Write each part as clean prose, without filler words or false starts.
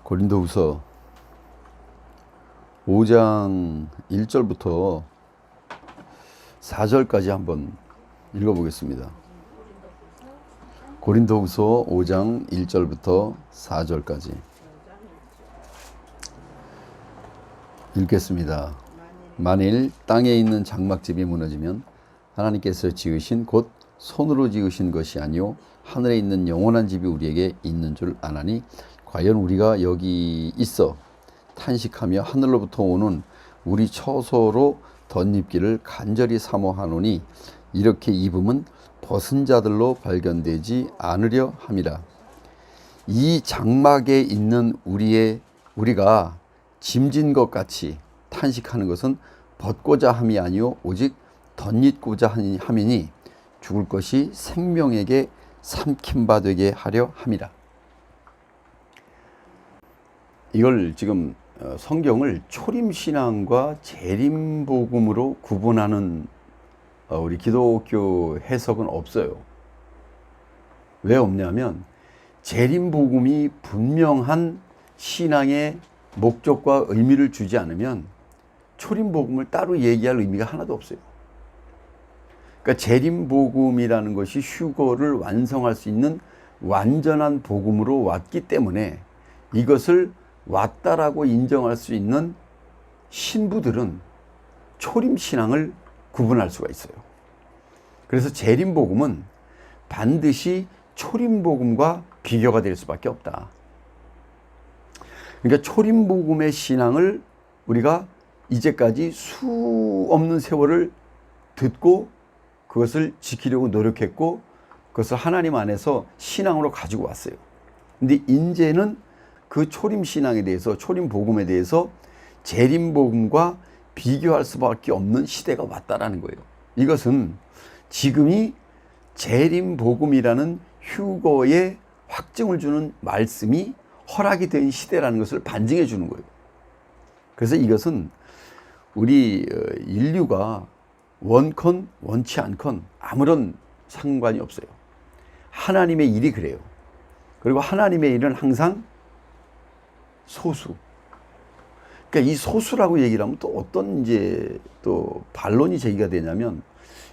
고린도후서 5장 1절부터 4절까지 한번 읽어보겠습니다. 고린도후서 5장 1절부터 4절까지 읽겠습니다. 만일 땅에 있는 장막집이 무너지면 하나님께서 지으신 곧 손으로 지으신 것이 아니요 하늘에 있는 영원한 집이 우리에게 있는 줄 아나니 과연 우리가 여기 있어 탄식하며 하늘로부터 오는 우리 처소로 덧입기를 간절히 사모하노니 이렇게 입음은 벗은 자들로 발견되지 않으려 함이라. 이 장막에 있는 우리가 짐진 것 같이 탄식하는 것은 벗고자 함이 아니요 오직 덧입고자 함이니 죽을 것이 생명에게 삼킴바 되게 하려 함이라. 이걸 지금 성경을 초림신앙과 재림복음으로 구분하는 우리 기독교 해석은 없어요. 왜 없냐면 재림복음이 분명한 신앙의 목적과 의미를 주지 않으면 초림복음을 따로 얘기할 의미가 하나도 없어요. 그러니까 재림복음이라는 것이 휴거를 완성할 수 있는 완전한 복음으로 왔기 때문에 이것을 왔다라고 인정할 수 있는 신부들은 초림신앙을 구분할 수가 있어요. 그래서 재림복음은 반드시 초림복음과 비교가 될 수밖에 없다. 그러니까 초림복음의 신앙을 우리가 이제까지 수 없는 세월을 듣고 그것을 지키려고 노력했고 그것을 하나님 안에서 신앙으로 가지고 왔어요. 근데 이제는 그 초림신앙에 대해서, 초림복음에 대해서 재림복음과 비교할 수밖에 없는 시대가 왔다라는 거예요. 이것은 지금이 재림복음이라는 휴거의 확증을 주는 말씀이 허락이 된 시대라는 것을 반증해 주는 거예요. 그래서 이것은 우리 인류가 원컨 원치 않건 아무런 상관이 없어요. 하나님의 일이 그래요. 그리고 하나님의 일은 항상 소수. 그러니까 이 소수라고 얘기를 하면 또 어떤 또 반론이 제기가 되냐면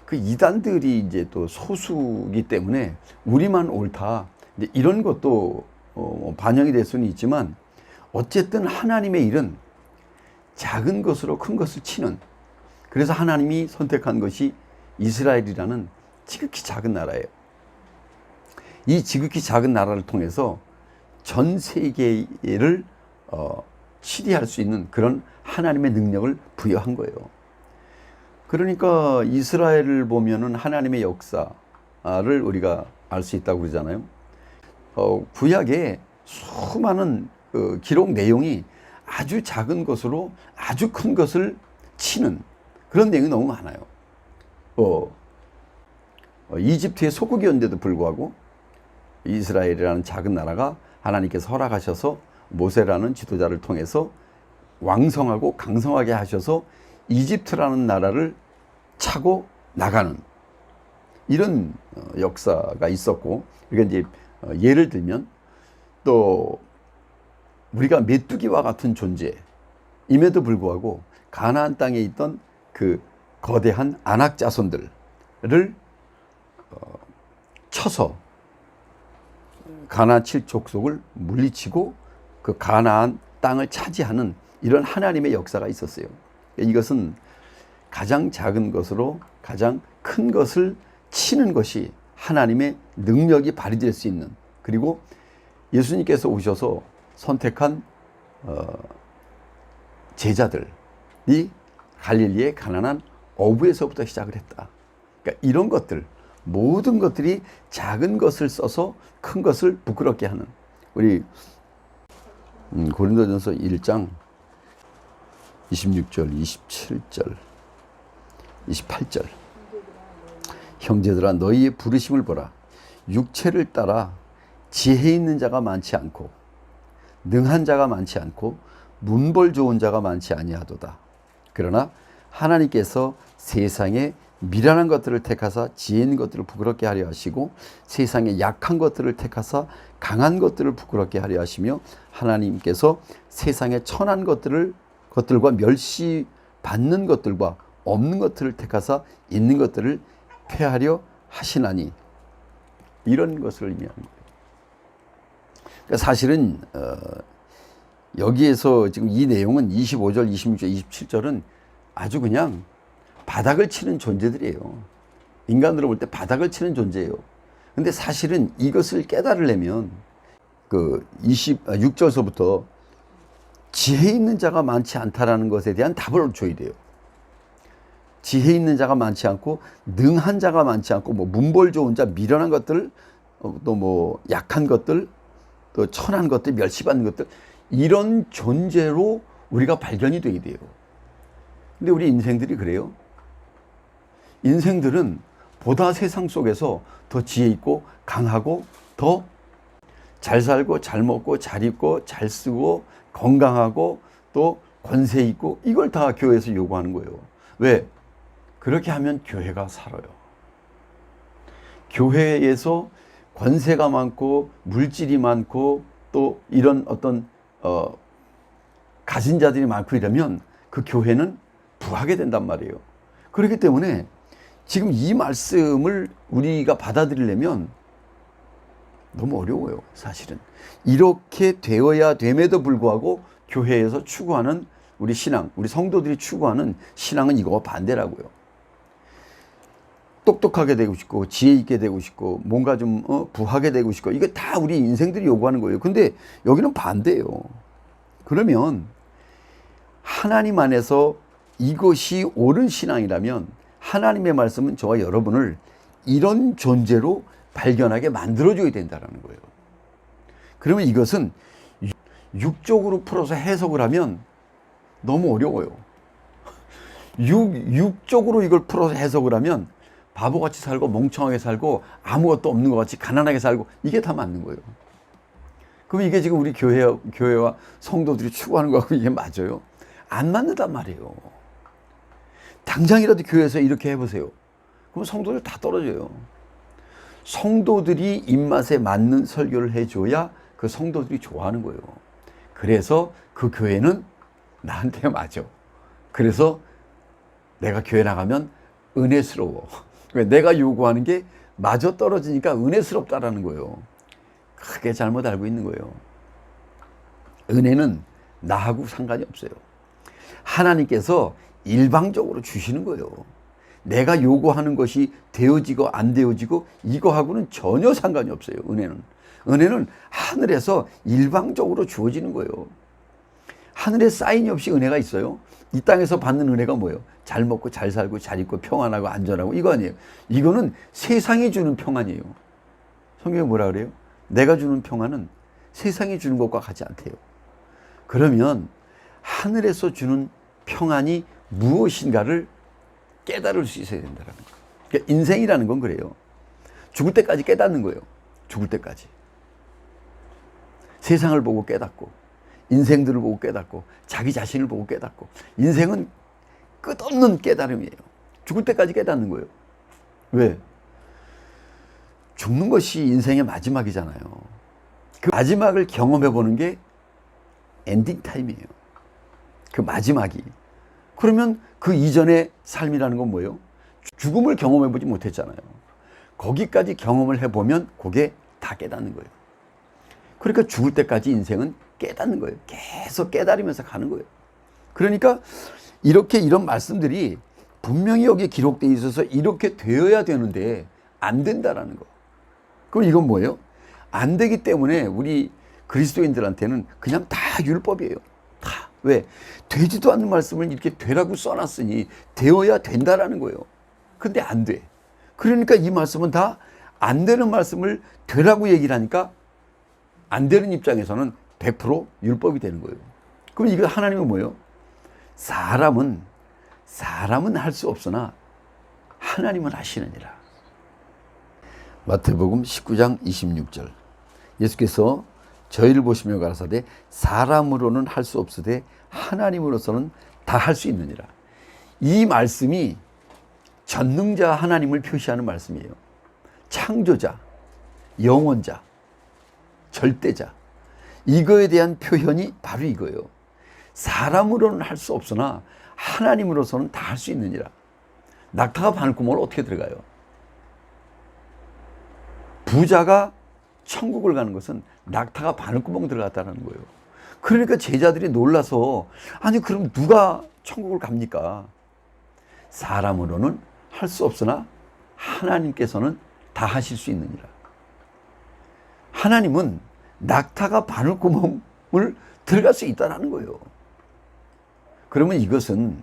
그 이단들이 또 소수이기 때문에 우리만 옳다. 이런 것도 반영이 될 수는 있지만 어쨌든 하나님의 일은 작은 것으로 큰 것을 치는, 그래서 하나님이 선택한 것이 이스라엘이라는 지극히 작은 나라예요. 이 지극히 작은 나라를 통해서 전 세계를 치리할 수 있는 그런 하나님의 능력을 부여한 거예요. 그러니까 이스라엘을 보면은 하나님의 역사를 우리가 알 수 있다고 그러잖아요. 구약에 수많은 기록 내용이 아주 작은 것으로 아주 큰 것을 치는 그런 내용이 너무 많아요. 이집트의 소국이었는데도 불구하고 이스라엘이라는 작은 나라가 하나님께서 허락하셔서 모세라는 지도자를 통해서 왕성하고 강성하게 하셔서 이집트라는 나라를 차고 나가는 이런 역사가 있었고, 그러니까 예를 들면 또 우리가 메뚜기와 같은 존재임에도 불구하고 가나안 땅에 있던 그 거대한 아낙 자손들을 쳐서 가나안 7족속을 물리치고 그 가나안 땅을 차지하는 이런 하나님의 역사가 있었어요. 이것은 가장 작은 것으로 가장 큰 것을 치는 것이 하나님의 능력이 발휘될 수 있는, 그리고 예수님께서 오셔서 선택한 제자들이 갈릴리의 가난한 어부에서부터 시작을 했다. 그러니까 이런 것들, 모든 것들이 작은 것을 써서 큰 것을 부끄럽게 하는, 우리 고린도전서 1장 26절, 27절, 28절. 형제들아 너희의 부르심을 보라. 육체를 따라 지혜 있는 자가 많지 않고 능한 자가 많지 않고 문벌 좋은 자가 많지 아니하도다. 그러나 하나님께서 세상에 미련한 것들을 택하사 지혜 있는 것들을 부끄럽게 하려 하시고 세상의 약한 것들을 택하사 강한 것들을 부끄럽게 하려 하시며 하나님께서 세상의 천한 것들과 멸시받는 것들과 없는 것들을 택하사 있는 것들을 폐하려 하시나니, 이런 것을 의미하는 거예요. 그러니까 사실은 여기에서 지금 이 내용은 25절, 26절, 27절은 아주 그냥 바닥을 치는 존재들이에요. 인간으로 볼 때 바닥을 치는 존재예요. 근데 사실은 이것을 깨달으려면 그 26절서부터 지혜 있는 자가 많지 않다라는 것에 대한 답을 줘야 돼요. 지혜 있는 자가 많지 않고 능한 자가 많지 않고 뭐 문벌 좋은 자, 미련한 것들, 또 뭐 약한 것들, 또 천한 것들, 멸시받는 것들, 이런 존재로 우리가 발견이 되게 돼요. 근데 우리 인생들이 그래요. 인생들은 보다 세상 속에서 더 지혜 있고 강하고 더 잘 살고 잘 먹고 잘 입고 잘 쓰고 건강하고 또 권세 있고, 이걸 다 교회에서 요구하는 거예요. 왜? 그렇게 하면 교회가 살아요. 교회에서 권세가 많고 물질이 많고 또 이런 어떤 가진 자들이 많고 이러면 그 교회는 부하게 된단 말이에요. 그렇기 때문에 지금 이 말씀을 우리가 받아들이려면 너무 어려워요. 사실은 이렇게 되어야 됨에도 불구하고 교회에서 추구하는 우리 신앙, 우리 성도들이 추구하는 신앙은 이거와 반대라고요. 똑똑하게 되고 싶고 지혜 있게 되고 싶고 뭔가 좀 부하게 되고 싶고, 이게 다 우리 인생들이 요구하는 거예요. 근데 여기는 반대예요. 그러면 하나님 안에서 이것이 옳은 신앙이라면 하나님의 말씀은 저와 여러분을 이런 존재로 발견하게 만들어줘야 된다는 거예요. 그러면 이것은 육적으로 풀어서 해석을 하면 너무 어려워요. 육적으로 이걸 풀어서 해석을 하면 바보같이 살고 멍청하게 살고 아무것도 없는 것 같이 가난하게 살고, 이게 다 맞는 거예요. 그럼 이게 지금 우리 교회와 성도들이 추구하는 거하고 이게 맞아요? 안 맞는단 말이에요. 당장이라도 교회에서 이렇게 해보세요. 그럼 성도들 다 떨어져요. 성도들이 입맛에 맞는 설교를 해줘야 그 성도들이 좋아하는 거예요. 그래서 그 교회는 나한테 맞아. 그래서 내가 교회 나가면 은혜스러워. 내가 요구하는 게 마저 떨어지니까 은혜스럽다라는 거예요. 크게 잘못 알고 있는 거예요. 은혜는 나하고 상관이 없어요. 하나님께서 일방적으로 주시는 거예요. 내가 요구하는 것이 되어지고 안 되어지고 이거하고는 전혀 상관이 없어요. 은혜는 하늘에서 일방적으로 주어지는 거예요. 하늘에 사인이 없이 은혜가 있어요? 이 땅에서 받는 은혜가 뭐예요? 잘 먹고 잘 살고 잘 입고 평안하고 안전하고, 이거 아니에요. 이거는 세상이 주는 평안이에요. 성경에 뭐라 그래요? 내가 주는 평안은 세상이 주는 것과 같지 않대요. 그러면 하늘에서 주는 평안이 무엇인가를 깨달을 수 있어야 된다는 거예요. 그러니까 인생이라는 건 그래요. 죽을 때까지 깨닫는 거예요. 죽을 때까지. 세상을 보고 깨닫고, 인생들을 보고 깨닫고, 자기 자신을 보고 깨닫고. 인생은 끝없는 깨달음이에요. 죽을 때까지 깨닫는 거예요. 왜? 죽는 것이 인생의 마지막이잖아요. 그 마지막을 경험해 보는 게 엔딩 타임이에요. 그 마지막이. 그러면 그 이전의 삶이라는 건 뭐예요? 죽음을 경험해 보지 못했잖아요. 거기까지 경험을 해보면 그게 다 깨닫는 거예요. 그러니까 죽을 때까지 인생은 깨닫는 거예요. 계속 깨달으면서 가는 거예요. 그러니까 이런 말씀들이 분명히 여기에 기록되어 있어서 이렇게 되어야 되는데 안 된다라는 거. 그럼 이건 뭐예요? 안 되기 때문에 우리 그리스도인들한테는 그냥 다 율법이에요. 다. 왜? 되지도 않는 말씀을 이렇게 되라고 써놨으니 되어야 된다라는 거예요. 근데 안 돼. 그러니까 이 말씀은 다 안 되는 말씀을 되라고 얘기를 하니까 안 되는 입장에서는 100% 율법이 되는 거예요. 그럼 이거 하나님은 뭐예요? 사람은 할 수 없으나 하나님은 하시느니라. 마태복음 19장 26절. 예수께서 저희를 보시며 가라사대 사람으로는 할 수 없으되 하나님으로서는 다 할 수 있느니라. 이 말씀이 전능자 하나님을 표시하는 말씀이에요. 창조자, 영원자, 절대자. 이거에 대한 표현이 바로 이거예요. 사람으로는 할 수 없으나 하나님으로서는 다 할 수 있느니라. 낙타가 바늘구멍을 어떻게 들어가요? 부자가 천국을 가는 것은 낙타가 바늘구멍 들어갔다는 거예요. 그러니까 제자들이 놀라서 아니 그럼 누가 천국을 갑니까? 사람으로는 할 수 없으나 하나님께서는 다 하실 수 있느니라. 하나님은 낙타가 바늘구멍을 들어갈 수 있다는 거예요. 그러면 이것은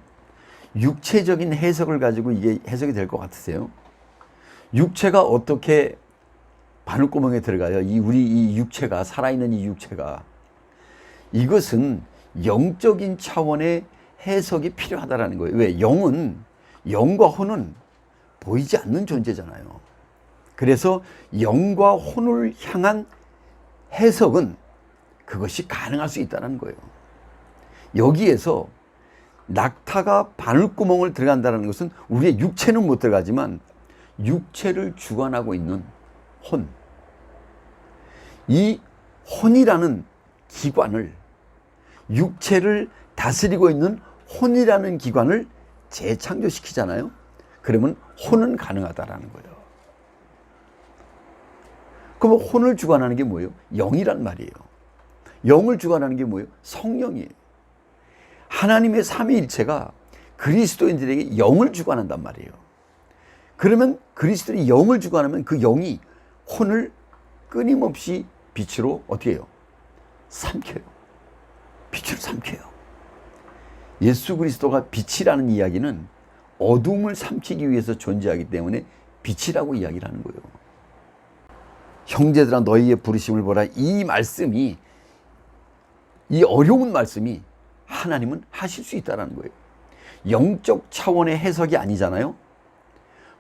육체적인 해석을 가지고 이게 해석이 될 것 같으세요? 육체가 어떻게 바늘구멍에 들어가요? 우리 이 육체가, 살아있는 이 육체가. 이것은 영적인 차원의 해석이 필요하다는 거예요. 왜? 영과 혼은 보이지 않는 존재잖아요. 그래서 영과 혼을 향한 해석은 그것이 가능할 수 있다는 거예요. 여기에서 낙타가 바늘구멍을 들어간다는 것은 우리의 육체는 못 들어가지만 육체를 주관하고 있는 혼, 이 혼이라는 기관을, 육체를 다스리고 있는 혼이라는 기관을 재창조시키잖아요. 그러면 혼은 가능하다라는 거예요. 그러면 혼을 주관하는 게 뭐예요? 영이란 말이에요. 영을 주관하는 게 뭐예요? 성령이에요. 하나님의 삼위일체가 그리스도인들에게 영을 주관한단 말이에요. 그러면 그리스도인이 영을 주관하면 그 영이 혼을 끊임없이 빛으로 어떻게 해요? 삼켜요. 빛으로 삼켜요. 예수 그리스도가 빛이라는 이야기는 어둠을 삼키기 위해서 존재하기 때문에 빛이라고 이야기를 하는 거예요. 형제들아 너희의 부르심을 보라. 이 말씀이, 이 어려운 말씀이 하나님은 하실 수 있다는 거예요. 영적 차원의 해석이 아니잖아요.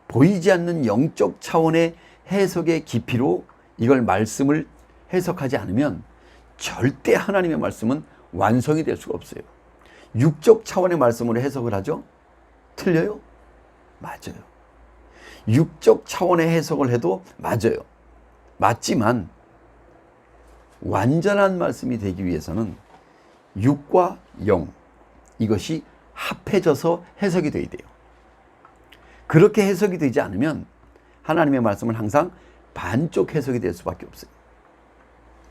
보이지 않는 영적 차원의 해석의 깊이로 이걸 말씀을 해석하지 않으면 절대 하나님의 말씀은 완성이 될 수가 없어요. 육적 차원의 말씀으로 해석을 하죠? 틀려요? 맞아요. 육적 차원의 해석을 해도 맞아요. 맞지만 완전한 말씀이 되기 위해서는 육과 영, 이것이 합해져서 해석이 돼야 돼요. 그렇게 해석이 되지 않으면 하나님의 말씀은 항상 반쪽 해석이 될 수밖에 없어요.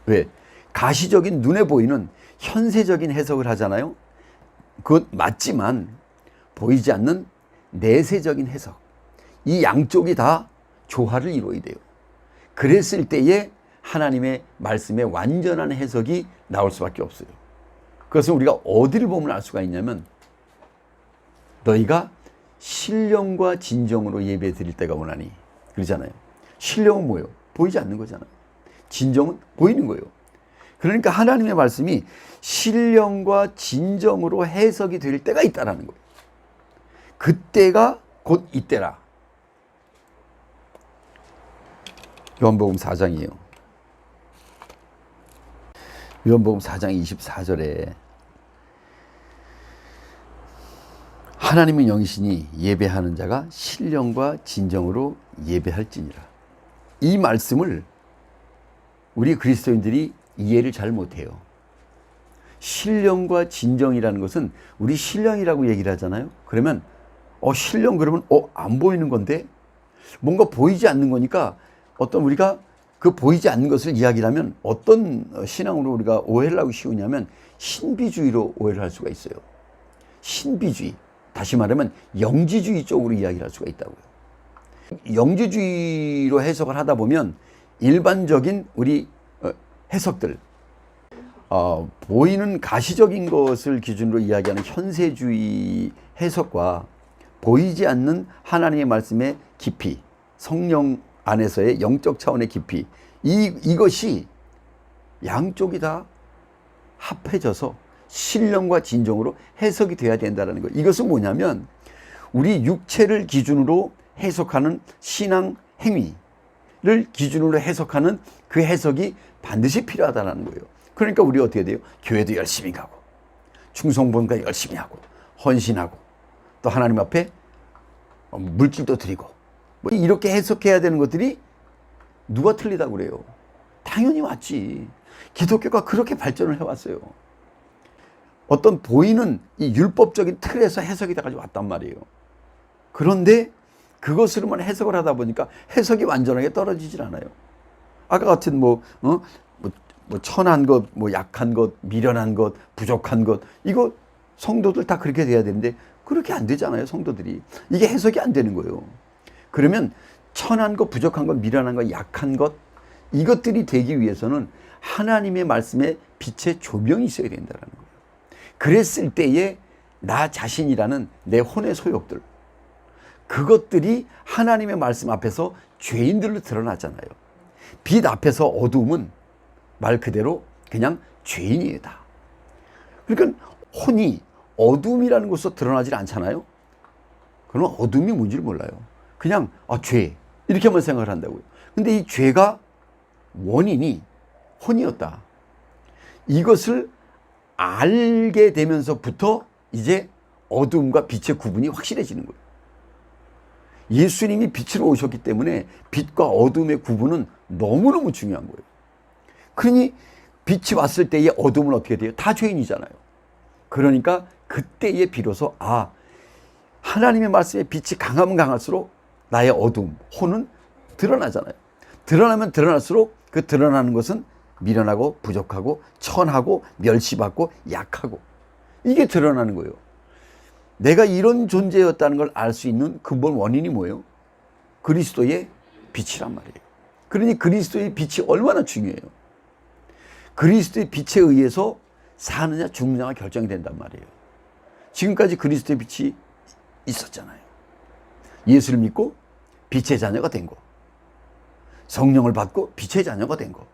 왜? 가시적인 눈에 보이는 현세적인 해석을 하잖아요. 그것 맞지만 보이지 않는 내세적인 해석, 이 양쪽이 다 조화를 이루어야 돼요. 그랬을 때에 하나님의 말씀의 완전한 해석이 나올 수밖에 없어요. 그것은 우리가 어디를 보면 알 수가 있냐면, 너희가 신령과 진정으로 예배 드릴 때가 오나니, 그러잖아요. 신령은 뭐예요? 보이지 않는 거잖아요. 진정은 보이는 거예요. 그러니까 하나님의 말씀이 신령과 진정으로 해석이 될 때가 있다는 거예요. 그때가 곧 이때라. 요한복음 4장이에요. 요한복음 4장 24절에 하나님은 영이시니 예배하는 자가 신령과 진정으로 예배할지니라. 이 말씀을 우리 그리스도인들이 이해를 잘 못해요. 신령과 진정이라는 것은, 우리 신령이라고 얘기를 하잖아요. 그러면 신령 그러면 안 보이는 건데, 뭔가 보이지 않는 거니까 어떤 우리가 그 보이지 않는 것을 이야기를 하면 어떤 신앙으로 우리가 오해를 하기 쉬우냐면 신비주의로 오해를 할 수가 있어요. 신비주의, 다시 말하면 영지주의 쪽으로 이야기를 할 수가 있다고요. 영지주의로 해석을 하다 보면 일반적인 우리 해석들, 보이는 가시적인 것을 기준으로 이야기하는 현세주의 해석과 보이지 않는 하나님의 말씀의 깊이, 성령 안에서의 영적 차원의 깊이, 이것이 양쪽이 다 합해져서 신령과 진정으로 해석이 돼야 된다는 거예요. 이것은 뭐냐면 우리 육체를 기준으로 해석하는 신앙 행위를 기준으로 해석하는 그 해석이 반드시 필요하다는 거예요. 그러니까 우리 어떻게 돼요? 교회도 열심히 가고, 충성본과 열심히 하고, 헌신하고, 또 하나님 앞에 물질도 드리고 뭐 이렇게 해석해야 되는 것들이 누가 틀리다고 그래요? 당연히 맞지. 기독교가 그렇게 발전을 해왔어요. 어떤 보이는 이 율법적인 틀에서 해석이 돼가지고 왔단 말이에요. 그런데 그것으로만 해석을 하다 보니까 해석이 완전하게 떨어지질 않아요. 아까 같은 뭐 천한 것, 뭐 약한 것, 미련한 것, 부족한 것, 이거 성도들 다 그렇게 돼야 되는데 그렇게 안 되잖아요, 성도들이. 이게 해석이 안 되는 거예요. 그러면 천한 것, 부족한 것, 미련한 것, 약한 것, 이것들이 되기 위해서는 하나님의 말씀에 빛의 조명이 있어야 된다는 거예요. 그랬을 때에 나 자신이라는 내 혼의 소욕들, 그것들이 하나님의 말씀 앞에서 죄인들로 드러나잖아요. 빛 앞에서 어두움은 말 그대로 그냥 죄인이에요, 다. 그러니까 혼이 어둠이라는 곳에서 드러나질 않잖아요. 그러면 어둠이 뭔지를 몰라요. 그냥 죄 이렇게만 생각을 한다고요. 근데 이 죄가 원인이 혼이었다. 이것을 알게 되면서부터 이제 어둠과 빛의 구분이 확실해지는 거예요. 예수님이 빛으로 오셨기 때문에 빛과 어둠의 구분은 너무너무 중요한 거예요. 그러니 빛이 왔을 때의 어둠은 어떻게 돼요? 다 죄인이잖아요. 그러니까 그때에 비로소 하나님의 말씀에 빛이 강하면 강할수록 나의 어둠, 혼은 드러나잖아요. 드러나면 드러날수록 그 드러나는 것은 미련하고 부족하고 천하고 멸시받고 약하고, 이게 드러나는 거예요. 내가 이런 존재였다는 걸 알 수 있는 근본 원인이 뭐예요? 그리스도의 빛이란 말이에요. 그러니 그리스도의 빛이 얼마나 중요해요. 그리스도의 빛에 의해서 사느냐 죽느냐가 결정이 된단 말이에요. 지금까지 그리스도의 빛이 있었잖아요. 예수를 믿고 빛의 자녀가 된 거, 성령을 받고 빛의 자녀가 된 거,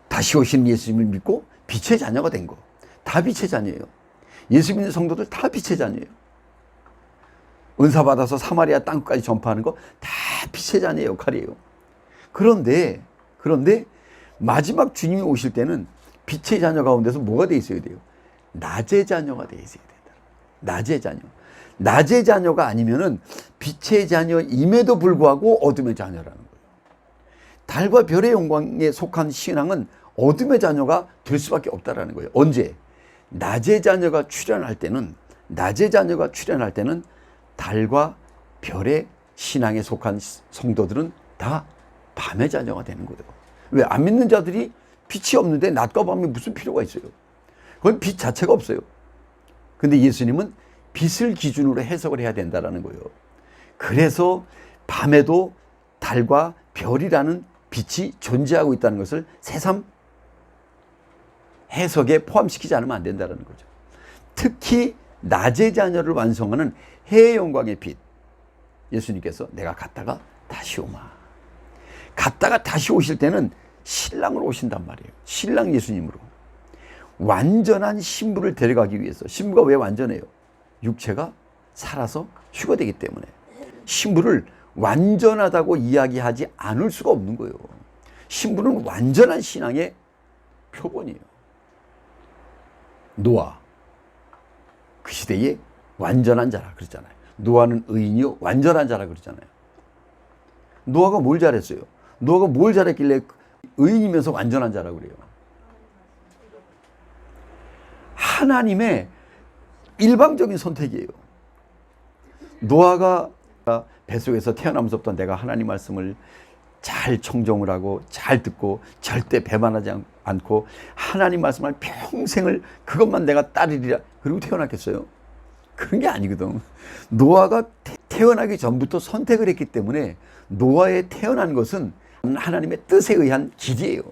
다시 오신 예수님을 믿고 빛의 자녀가 된 거, 다 빛의 자녀예요. 예수 믿는 성도들 다 빛의 자녀예요. 은사 받아서 사마리아 땅까지 전파하는 거 다 빛의 자녀의 역할이에요. 그런데 마지막 주님이 오실 때는 빛의 자녀 가운데서 뭐가 돼 있어야 돼요? 낮의 자녀가 돼 있어야 된다. 낮의 자녀. 낮의 자녀가 아니면은 빛의 자녀임에도 불구하고 어둠의 자녀라는 거예요. 달과 별의 영광에 속한 신앙은 어둠의 자녀가 될 수밖에 없다라는 거예요. 언제? 낮의 자녀가 출현할 때는 달과 별의 신앙에 속한 성도들은 다 밤의 자녀가 되는 거예요. 왜? 안 믿는 자들이 빛이 없는데 낮과 밤이 무슨 필요가 있어요? 그건 빛 자체가 없어요. 근데 예수님은 빛을 기준으로 해석을 해야 된다는 거예요. 그래서 밤에도 달과 별이라는 빛이 존재하고 있다는 것을 새삼 해석에 포함시키지 않으면 안 된다는 거죠. 특히 낮의 자녀를 완성하는 해의 영광의 빛, 예수님께서 내가 갔다가 다시 오마. 갔다가 다시 오실 때는 신랑으로 오신단 말이에요. 신랑 예수님으로. 완전한 신부를 데려가기 위해서. 신부가 왜 완전해요? 육체가 살아서 휴거되기 때문에. 신부를 완전하다고 이야기하지 않을 수가 없는 거예요. 신부는 완전한 신앙의 표본이에요. 노아, 그 시대에 완전한 자라 그랬잖아요. 노아는 의인이요 완전한 자라 그랬잖아요. 노아가 뭘 잘했어요? 노아가 뭘 잘했길래 의인이면서 완전한 자라 그래요? 하나님의 일방적인 선택이에요. 노아가 뱃속에서 태어나면서부터 내가 하나님 말씀을 잘 청종을 하고 잘 듣고 절대 배반하지 않고 하나님 말씀을 평생을 그것만 내가 따르리라 그리고 태어났겠어요? 그런 게 아니거든. 노아가 태어나기 전부터 선택을 했기 때문에 노아의 태어난 것은 하나님의 뜻에 의한 길이에요.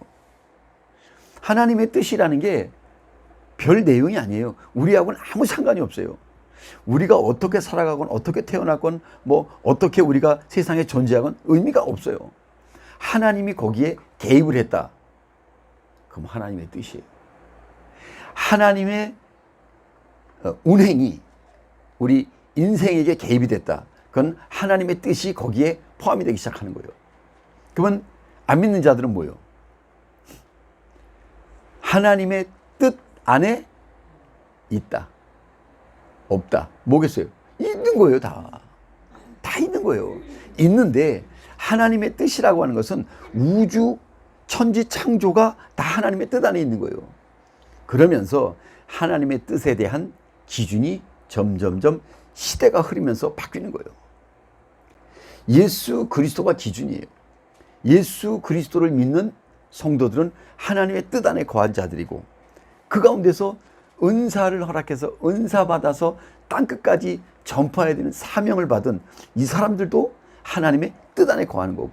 하나님의 뜻이라는 게 별 내용이 아니에요. 우리하고는 아무 상관이 없어요. 우리가 어떻게 살아가건 어떻게 태어났건 뭐 어떻게 우리가 세상에 존재하건 의미가 없어요. 하나님이 거기에 개입을 했다. 그럼 하나님의 뜻이에요. 하나님의 운행이 우리 인생에게 개입이 됐다. 그건 하나님의 뜻이 거기에 포함이 되기 시작하는 거예요. 그러면 안 믿는 자들은 뭐예요? 하나님의 뜻 안에 있다. 없다. 뭐겠어요? 있는 거예요, 다. 다 있는 거예요. 있는데 하나님의 뜻이라고 하는 것은 우주 천지 창조가 다 하나님의 뜻 안에 있는 거예요. 그러면서 하나님의 뜻에 대한 기준이 점점점 시대가 흐르면서 바뀌는 거예요. 예수 그리스도가 기준이에요. 예수 그리스도를 믿는 성도들은 하나님의 뜻 안에 거한 자들이고, 그 가운데서 은사를 허락해서 은사 받아서 땅끝까지 전파해야 되는 사명을 받은 이 사람들도 하나님의 뜻 안에 거하는 거고,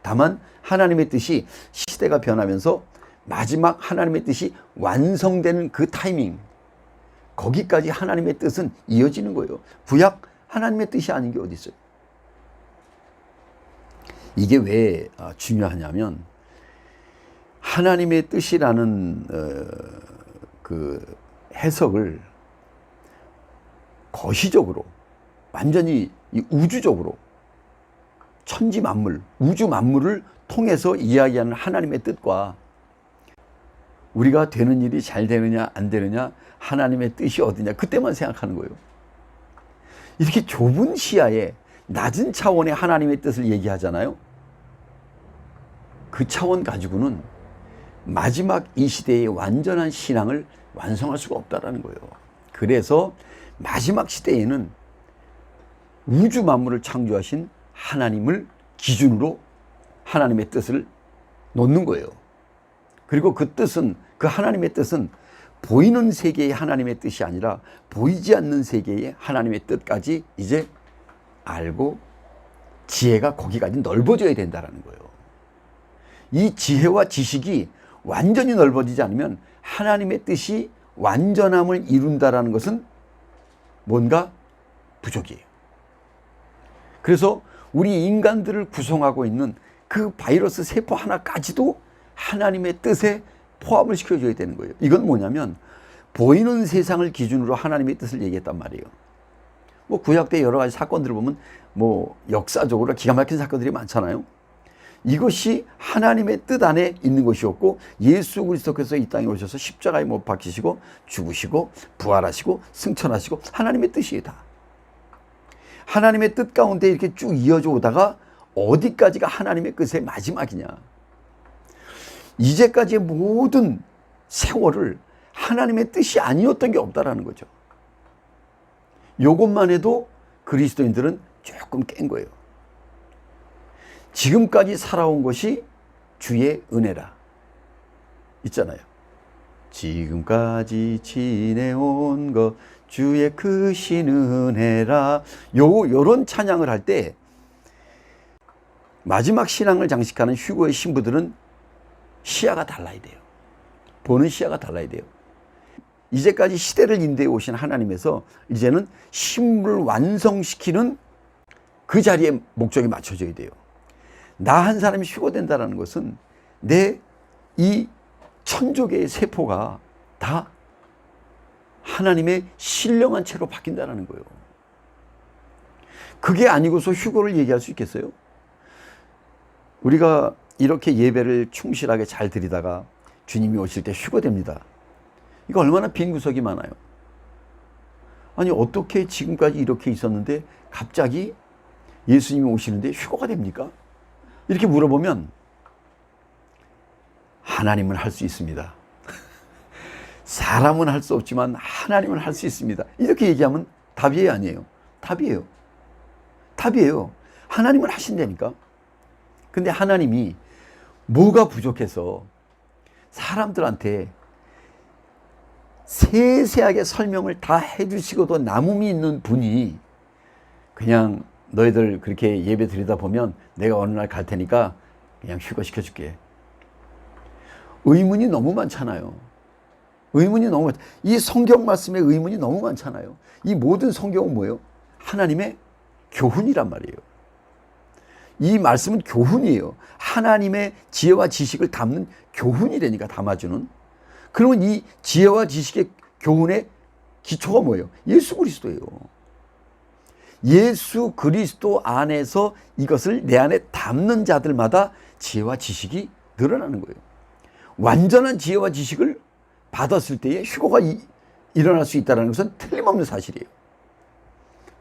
다만 하나님의 뜻이 시대가 변하면서 마지막 하나님의 뜻이 완성되는 그 타이밍, 거기까지 하나님의 뜻은 이어지는 거예요. 구약 하나님의 뜻이 아닌 게 어디 있어요? 이게 왜 중요하냐면, 하나님의 뜻이라는 그 해석을 거시적으로, 완전히 우주적으로, 천지 만물, 우주 만물을 통해서 이야기하는 하나님의 뜻과 우리가 되는 일이 잘 되느냐 안 되느냐, 하나님의 뜻이 어디냐, 그때만 생각하는 거예요. 이렇게 좁은 시야에 낮은 차원의 하나님의 뜻을 얘기하잖아요. 그 차원 가지고는 마지막 이 시대의 완전한 신앙을 완성할 수가 없다라는 거예요. 그래서 마지막 시대에는 우주 만물을 창조하신 하나님을 기준으로 하나님의 뜻을 놓는 거예요. 그리고 그 뜻은, 그 하나님의 뜻은 보이는 세계의 하나님의 뜻이 아니라 보이지 않는 세계의 하나님의 뜻까지 이제 알고 지혜가 거기까지 넓어져야 된다는 거예요. 이 지혜와 지식이 완전히 넓어지지 않으면 하나님의 뜻이 완전함을 이룬다는 것은 뭔가 부족이에요. 그래서 우리 인간들을 구성하고 있는 그 바이러스 세포 하나까지도 하나님의 뜻에 포함을 시켜줘야 되는 거예요. 이건 뭐냐면 보이는 세상을 기준으로 하나님의 뜻을 얘기했단 말이에요. 뭐 구약 때 여러 가지 사건들을 보면 뭐 역사적으로 기가 막힌 사건들이 많잖아요. 이것이 하나님의 뜻 안에 있는 것이었고, 예수 그리스도께서 이 땅에 오셔서 십자가에 못 박히시고 죽으시고 부활하시고 승천하시고 하나님의 뜻이에요. 다 하나님의 뜻 가운데 이렇게 쭉 이어져 오다가 어디까지가 하나님의 끝의 마지막이냐. 이제까지의 모든 세월을 하나님의 뜻이 아니었던 게 없다라는 거죠. 이것만 해도 그리스도인들은 조금 깬 거예요. 지금까지 살아온 것이 주의 은혜라 있잖아요. 지금까지 지내온 것 주의 크신 은혜라. 요런 찬양을 할 때 마지막 신앙을 장식하는 휴거의 신부들은 시야가 달라야 돼요. 보는 시야가 달라야 돼요. 이제까지 시대를 인도해 오신 하나님에서 이제는 신물을 완성시키는 그 자리에 목적이 맞춰져야 돼요. 나 한 사람이 휴거된다는 것은 내 이 천조개의 세포가 다 하나님의 신령한 채로 바뀐다는 거예요. 그게 아니고서 휴거를 얘기할 수 있겠어요? 우리가 이렇게 예배를 충실하게 잘 드리다가 주님이 오실 때 휴거됩니다. 이거 얼마나 빈 구석이 많아요. 아니 어떻게 지금까지 이렇게 있었는데 갑자기 예수님이 오시는데 휴거가 됩니까? 이렇게 물어보면 하나님은 할 수 있습니다. 사람은 할 수 없지만 하나님은 할 수 있습니다. 이렇게 얘기하면 답이에요, 아니에요? 답이에요. 답이에요. 하나님은 하신다니까. 근데 하나님이 뭐가 부족해서 사람들한테 세세하게 설명을 다 해주시고도 남음이 있는 분이 그냥 너희들 그렇게 예배 드리다 보면 내가 어느 날 갈 테니까 그냥 휴거시켜줄게. 의문이 너무 많잖아요. 의문이 너무 많. 이 성경 말씀에 의문이 너무 많잖아요. 이 모든 성경은 뭐예요? 하나님의 교훈이란 말이에요. 이 말씀은 교훈이에요. 하나님의 지혜와 지식을 담는 교훈이라니까, 담아주는. 그러면 이 지혜와 지식의 교훈의 기초가 뭐예요? 예수 그리스도예요. 예수 그리스도 안에서 이것을 내 안에 담는 자들마다 지혜와 지식이 늘어나는 거예요. 완전한 지혜와 지식을 받았을 때에 휴거가 일어날 수 있다는 것은 틀림없는 사실이에요.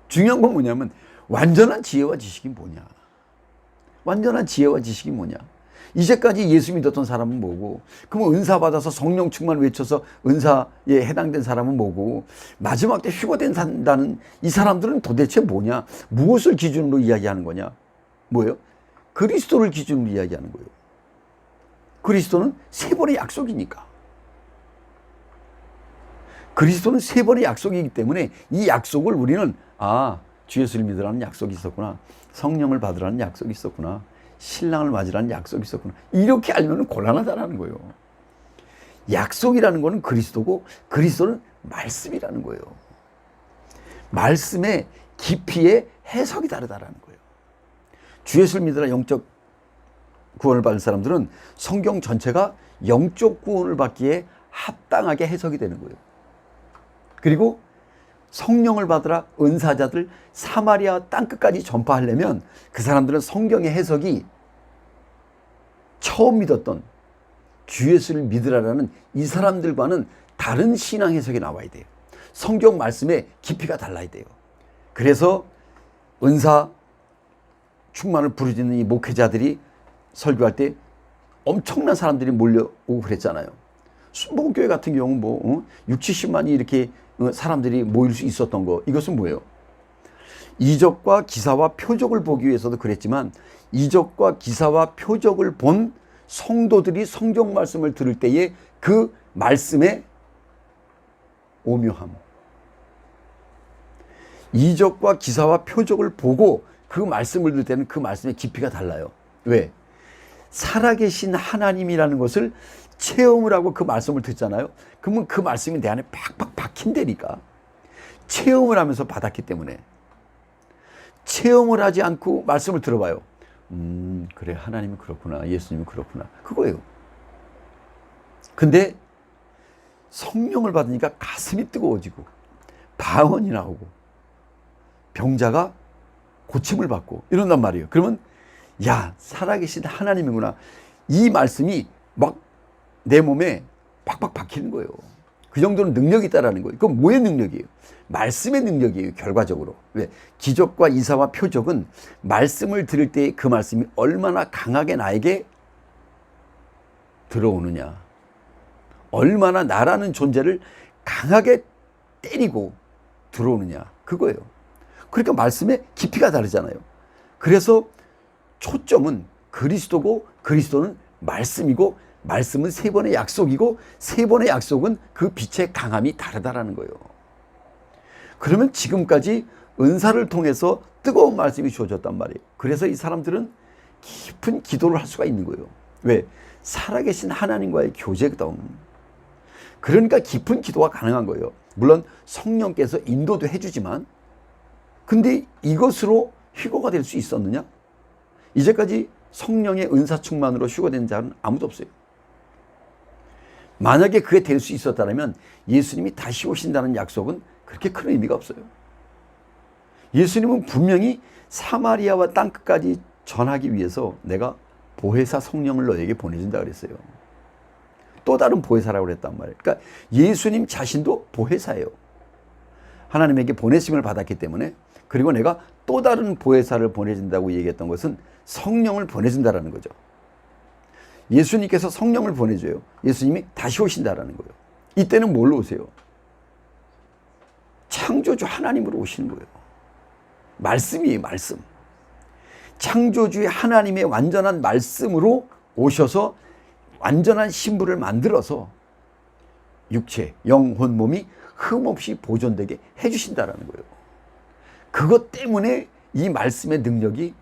중요한 건 뭐냐면 완전한 지혜와 지식이 뭐냐? 완전한 지혜와 지식이 뭐냐? 이제까지 예수 믿었던 사람은 뭐고, 그러면 은사 받아서 성령 충만 외쳐서 은사에 해당된 사람은 뭐고, 마지막 때 휴거된다는 이 사람들은 도대체 뭐냐? 무엇을 기준으로 이야기하는 거냐? 뭐예요? 그리스도를 기준으로 이야기하는 거예요. 그리스도는 세 번의 약속이니까. 그리스도는 세 번의 약속이기 때문에 이 약속을 우리는 주 예수를 믿으라는 약속이 있었구나. 성령을 받으라는 약속이 있었구나. 신랑을 맞으라는 약속이 있었구나. 이렇게 알면 곤란하다는 거예요. 약속이라는 거는 그리스도고 그리스도는 말씀이라는 거예요. 말씀의 깊이의 해석이 다르다라는 거예요. 주 예수를 믿으라 영적 구원을 받은 사람들은 성경 전체가 영적 구원을 받기에 합당하게 해석이 되는 거예요. 그리고 성령을 받으라 은사자들 사마리아 땅끝까지 전파하려면 그 사람들은 성경의 해석이 처음 믿었던 주 예수를 믿으라라는 이 사람들과는 다른 신앙 해석이 나와야 돼요. 성경 말씀의 깊이가 달라야 돼요. 그래서 은사 충만을 부르짖는 이 목회자들이 설교할 때 엄청난 사람들이 몰려오고 그랬잖아요. 순복음교회 같은 경우는 6, 70만이 이렇게 사람들이 모일 수 있었던 거, 이것은 뭐예요? 이적과 기사와 표적을 보기 위해서도 그랬지만 이적과 기사와 표적을 본 성도들이 성경 말씀을 들을 때에 그 말씀의 오묘함, 이적과 기사와 표적을 보고 그 말씀을 들을 때는 그 말씀의 깊이가 달라요. 왜? 살아계신 하나님이라는 것을 체험을 하고 그 말씀을 듣잖아요. 그러면 그 말씀이 내 안에 팍팍 박힌다니까. 체험을 하면서 받았기 때문에. 체험을 하지 않고 말씀을 들어봐요. 그래, 하나님이 그렇구나, 예수님이 그렇구나, 그거예요. 근데 성령을 받으니까 가슴이 뜨거워지고 방언이 나오고 병자가 고침을 받고 이런단 말이에요. 그러면 야, 살아계신 하나님이구나, 이 말씀이 막 내 몸에 팍팍 박히는 거예요. 그 정도는 능력이 있다라는 거예요. 그건 뭐의 능력이에요? 말씀의 능력이에요, 결과적으로. 왜? 기적과 이사와 표적은 말씀을 들을 때 그 말씀이 얼마나 강하게 나에게 들어오느냐, 얼마나 나라는 존재를 강하게 때리고 들어오느냐, 그거예요. 그러니까 말씀의 깊이가 다르잖아요. 그래서 초점은 그리스도고 그리스도는 말씀이고 말씀은 세 번의 약속이고 세 번의 약속은 그 빛의 강함이 다르다라는 거예요. 그러면 지금까지 은사를 통해서 뜨거운 말씀이 주어졌단 말이에요. 그래서 이 사람들은 깊은 기도를 할 수가 있는 거예요. 왜? 살아계신 하나님과의 교제거든. 그러니까 깊은 기도가 가능한 거예요. 물론 성령께서 인도도 해주지만, 근데 이것으로 휴거가 될 수 있었느냐? 이제까지 성령의 은사 충만으로 휴거된 자는 아무도 없어요. 만약에 그게 될 수 있었다면 예수님이 다시 오신다는 약속은 그렇게 큰 의미가 없어요. 예수님은 분명히 사마리아와 땅끝까지 전하기 위해서 내가 보혜사 성령을 너에게 보내준다 그랬어요. 또 다른 보혜사라고 그랬단 말이에요. 그러니까 예수님 자신도 보혜사예요. 하나님에게 보내심을 받았기 때문에. 그리고 내가 또 다른 보혜사를 보내준다고 얘기했던 것은 성령을 보내준다라는 거죠. 예수님께서 성령을 보내줘요. 예수님이 다시 오신다라는 거예요. 이때는 뭘로 오세요? 창조주 하나님으로 오시는 거예요. 말씀이에요, 말씀. 창조주의 하나님의 완전한 말씀으로 오셔서 완전한 신부를 만들어서 육체, 영혼, 몸이 흠없이 보존되게 해주신다라는 거예요. 그것 때문에 이 말씀의 능력이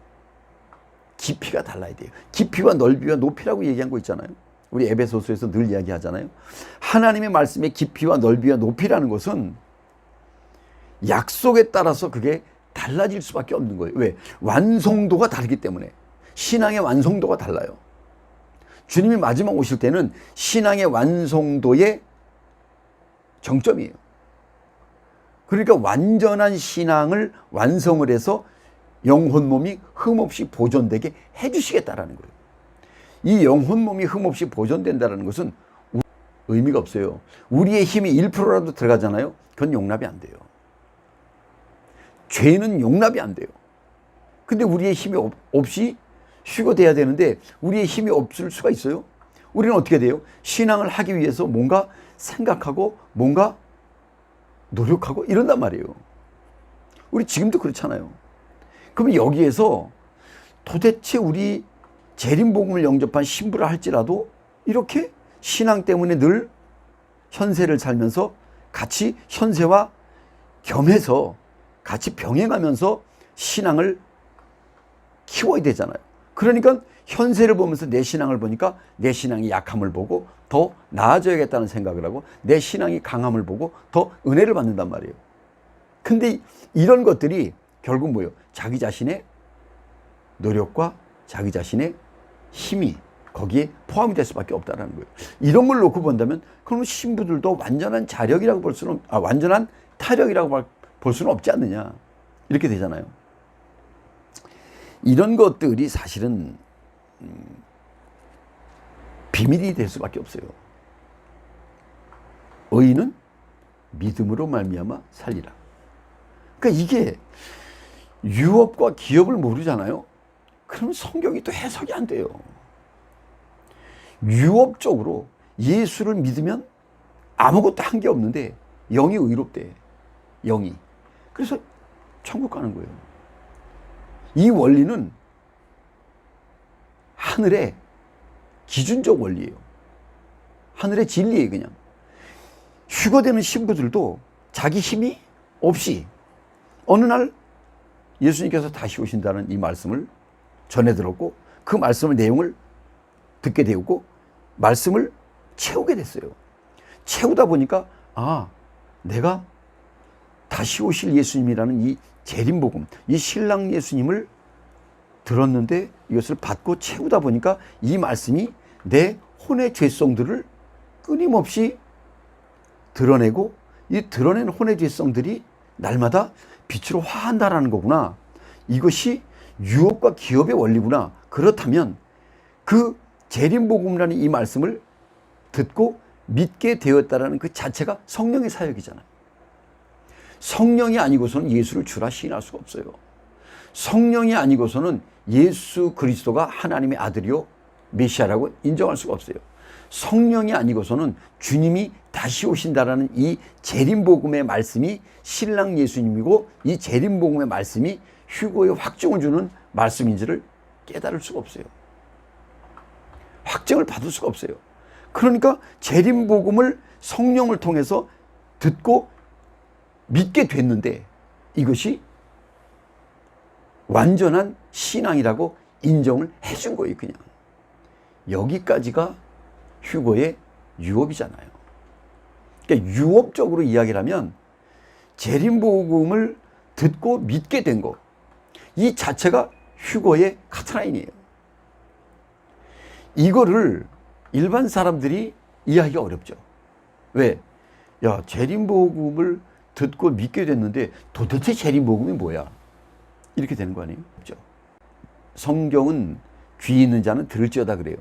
깊이가 달라야 돼요. 깊이와 넓이와 높이라고 얘기한 거 있잖아요. 우리 에베소서에서 늘 이야기하잖아요. 하나님의 말씀의 깊이와 넓이와 높이라는 것은 약속에 따라서 그게 달라질 수밖에 없는 거예요. 왜? 완성도가 다르기 때문에. 신앙의 완성도가 달라요. 주님이 마지막 오실 때는 신앙의 완성도의 정점이에요. 그러니까 완전한 신앙을 완성을 해서 영혼 몸이 흠없이 보존되게 해주시겠다라는 거예요. 이 영혼 몸이 흠없이 보존된다는 것은 의미가 없어요. 우리의 힘이 1%라도 들어가잖아요. 그건 용납이 안 돼요. 죄는 용납이 안 돼요. 근데 우리의 힘이 없이 휴거돼야 되는데 우리의 힘이 없을 수가 있어요? 우리는 어떻게 돼요? 신앙을 하기 위해서 뭔가 생각하고 뭔가 노력하고 이런단 말이에요. 우리 지금도 그렇잖아요. 그럼 여기에서 도대체 우리 재림복음을 영접한 신부라 할지라도 이렇게 신앙 때문에 늘 현세를 살면서 같이 현세와 겸해서 같이 병행하면서 신앙을 키워야 되잖아요. 그러니까 현세를 보면서 내 신앙을 보니까 내 신앙이 약함을 보고 더 나아져야겠다는 생각을 하고 내 신앙이 강함을 보고 더 은혜를 받는단 말이에요. 근데 이런 것들이 결국 뭐예요? 자기 자신의 노력과 자기 자신의 힘이 거기에 포함이 될 수밖에 없다는 거예요. 이런 걸 놓고 본다면 그럼 신부들도 완전한 자력이라고 볼 수는 완전한 타력이라고 볼 수는 없지 않느냐 이렇게 되잖아요. 이런 것들이 사실은 비밀이 될 수밖에 없어요. 의인은 믿음으로 말미암아 살리라. 그러니까 이게 유업과 기업을 모르잖아요. 그럼 성경이 또 해석이 안 돼요. 유업적으로 예수를 믿으면 아무것도 한 게 없는데 영이 의롭대. 영이. 그래서 천국 가는 거예요. 이 원리는 하늘의 기준적 원리예요. 하늘의 진리예요, 그냥. 휴거되는 신부들도 자기 힘이 없이 어느 날 예수님께서 다시 오신다는 이 말씀을 전해 들었고 그 말씀의 내용을 듣게 되었고 말씀을 채우게 됐어요. 채우다 보니까 내가 다시 오실 예수님이라는 이 재림복음, 이 신랑 예수님을 들었는데 이것을 받고 채우다 보니까 이 말씀이 내 혼의 죄성들을 끊임없이 드러내고 이 드러낸 혼의 죄성들이 날마다 빛으로 화한다라는 거구나. 이것이 유업과 기업의 원리구나. 그렇다면 그 재림복음이라는 이 말씀을 듣고 믿게 되었다라는 그 자체가 성령의 사역이잖아요. 성령이 아니고서는 예수를 주라 시인할 수가 없어요. 성령이 아니고서는 예수 그리스도가 하나님의 아들이요 메시아라고 인정할 수가 없어요. 성령이 아니고서는 주님이 다시 오신다라는 이 재림복음의 말씀이 신랑 예수님이고 이 재림복음의 말씀이 휴거의 확증을 주는 말씀인지를 깨달을 수가 없어요. 확증을 받을 수가 없어요. 그러니까 재림복음을 성령을 통해서 듣고 믿게 됐는데 이것이 완전한 신앙이라고 인정을 해준 거예요. 그냥 여기까지가 휴거의 유업이잖아요. 그러니까 유업적으로 이야기를 하면 재림복음을 듣고 믿게 된 거, 이 자체가 휴거의 카트라인이에요. 이거를 일반 사람들이 이해하기가 어렵죠. 왜? 야, 재림복음을 듣고 믿게 됐는데 도대체 재림복음이 뭐야? 이렇게 되는 거 아니에요? 그렇죠? 성경은 귀 있는 자는 들을지어다 그래요.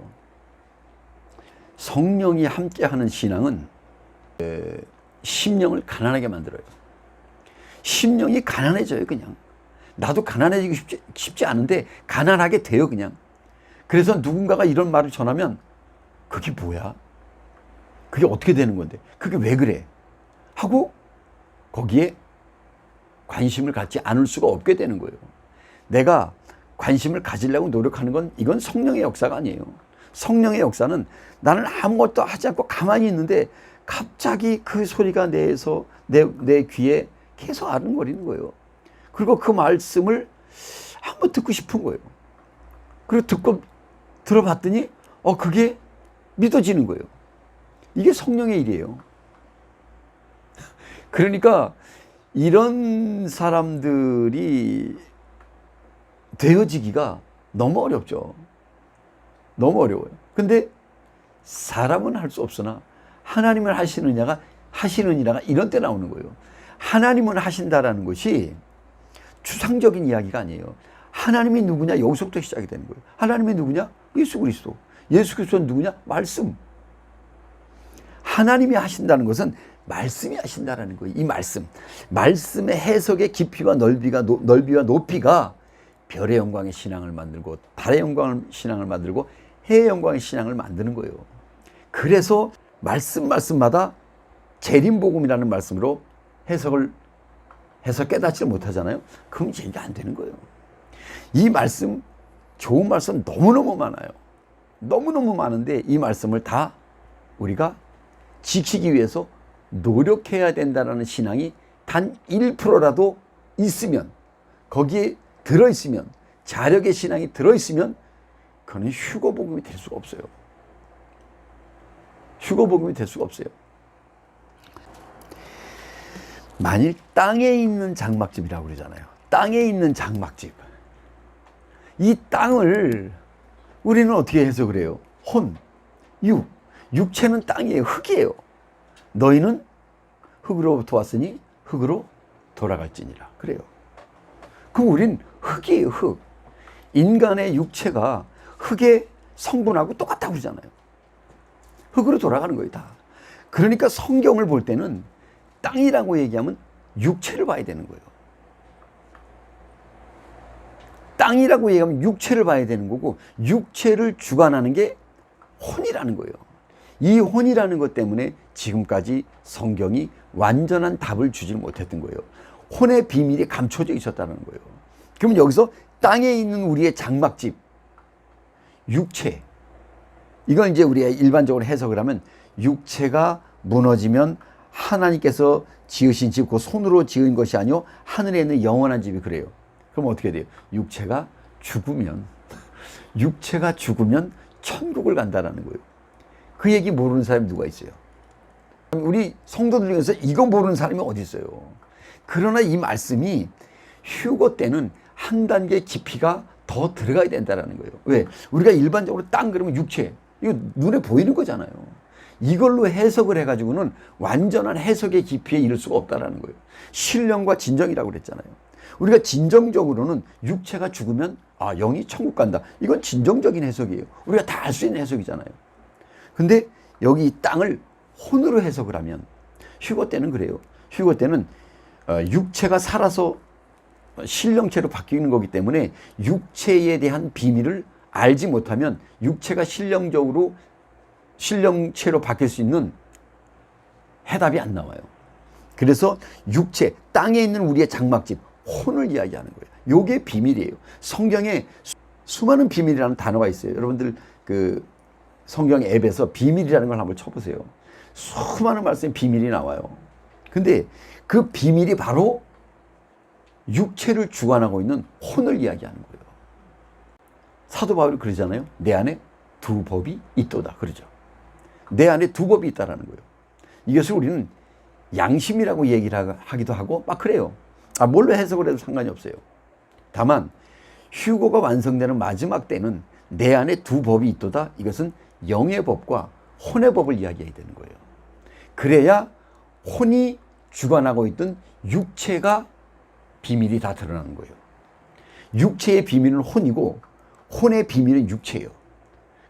성령이 함께하는 신앙은 심령을 가난하게 만들어요. 심령이 가난해져요. 그냥 나도 가난해지고 싶지 않은데 가난하게 돼요. 그냥. 그래서 누군가가 이런 말을 전하면 그게 뭐야? 그게 어떻게 되는 건데? 그게 왜 그래? 하고 거기에 관심을 갖지 않을 수가 없게 되는 거예요. 내가 관심을 가지려고 노력하는 건 이건 성령의 역사가 아니에요. 성령의 역사는 나는 아무것도 하지 않고 가만히 있는데 갑자기 그 소리가 내 귀에 계속 아른거리는 거예요. 그리고 그 말씀을 한번 듣고 싶은 거예요. 그리고 듣고 들어봤더니 그게 믿어지는 거예요. 이게 성령의 일이에요. 그러니까 이런 사람들이 되어지기가 너무 어렵죠. 너무 어려워요. 근데 사람은 할 수 없으나 하나님은 하시느니라가 이런 때 나오는 거예요. 하나님은 하신다라는 것이 추상적인 이야기가 아니에요. 하나님이 누구냐? 여기서부터 시작이 되는 거예요. 하나님이 누구냐? 예수 그리스도. 예수 그리스도는 누구냐? 말씀. 하나님이 하신다는 것은 말씀이 하신다라는 거예요. 이 말씀. 말씀의 해석의 깊이와 넓이와 높이가 별의 영광의 신앙을 만들고 달의 영광의 신앙을 만들고 해의 영광의 신앙을 만드는 거예요. 그래서 말씀마다 재림복음이라는 말씀으로 해석을 해서 깨닫지 못하잖아요. 그럼 이제 이게 안 되는 거예요. 이 말씀, 좋은 말씀 너무너무 많아요. 너무너무 많은데 이 말씀을 다 우리가 지키기 위해서 노력해야 된다는 신앙이 단 1%라도 있으면, 거기에 들어있으면, 자력의 신앙이 들어있으면 그거는 휴거복음이 될 수가 없어요. 휴거복음이 될 수가 없어요. 만일 땅에 있는 장막집이라고 그러잖아요. 땅에 있는 장막집. 이 땅을 우리는 어떻게 해석을 해요? 혼, 육체는 땅이에요. 흙이에요. 너희는 흙으로부터 왔으니 흙으로 돌아갈지니라. 그래요. 그럼 우린 흙이에요. 흙. 인간의 육체가 흙의 성분하고 똑같다고 그러잖아요. 흙으로 돌아가는 거예요, 다. 그러니까 성경을 볼 때는 땅이라고 얘기하면 육체를 봐야 되는 거예요. 땅이라고 얘기하면 육체를 봐야 되는 거고, 육체를 주관하는 게 혼이라는 거예요. 이 혼이라는 것 때문에 지금까지 성경이 완전한 답을 주지 못했던 거예요. 혼의 비밀이 감춰져 있었다는 거예요. 그럼 여기서 땅에 있는 우리의 장막집, 육체, 이걸 이제 우리가 일반적으로 해석을 하면, 육체가 무너지면 하나님께서 지으신 집, 그 손으로 지은 것이 아니요 하늘에 있는 영원한 집이 그래요. 그럼 어떻게 돼요? 육체가 죽으면 천국을 간다라는 거예요. 그 얘기 모르는 사람이 누가 있어요? 우리 성도들 중에서 이거 모르는 사람이 어디 있어요? 그러나 이 말씀이 휴거 때는 한 단계 깊이가 더 들어가야 된다는 거예요. 왜? 우리가 일반적으로 땅 그러면 육체, 이거 눈에 보이는 거잖아요. 이걸로 해석을 해가지고는 완전한 해석의 깊이에 이를 수가 없다는 거예요. 신령과 진정이라고 그랬잖아요. 우리가 진정적으로는 육체가 죽으면 영이 천국 간다. 이건 진정적인 해석이에요. 우리가 다 알 수 있는 해석이잖아요. 근데 여기 이 땅을 혼으로 해석을 하면, 휴거 때는 그래요. 휴거 때는 육체가 살아서 신령체로 바뀌는 거기 때문에 육체에 대한 비밀을 알지 못하면 육체가 신령체로 바뀔 수 있는 해답이 안 나와요. 그래서 육체, 땅에 있는 우리의 장막집, 혼을 이야기하는 거예요. 요게 비밀이에요. 성경에 수많은 비밀이라는 단어가 있어요. 여러분들 그 성경 앱에서 비밀이라는 걸 한번 쳐보세요. 수많은 말씀에 비밀이 나와요. 근데 그 비밀이 바로 육체를 주관하고 있는 혼을 이야기하는 거예요. 사도 바울이 그러잖아요. 내 안에 두 법이 있도다. 그러죠. 내 안에 두 법이 있다라는 거예요. 이것을 우리는 양심이라고 얘기를 하기도 하고 막 그래요. 뭘로 해석을 해도 상관이 없어요. 다만 휴거가 완성되는 마지막 때는 내 안에 두 법이 있도다. 이것은 영의 법과 혼의 법을 이야기해야 되는 거예요. 그래야 혼이 주관하고 있던 육체가 비밀이 다 드러나는 거예요. 육체의 비밀은 혼이고 혼의 비밀은 육체예요.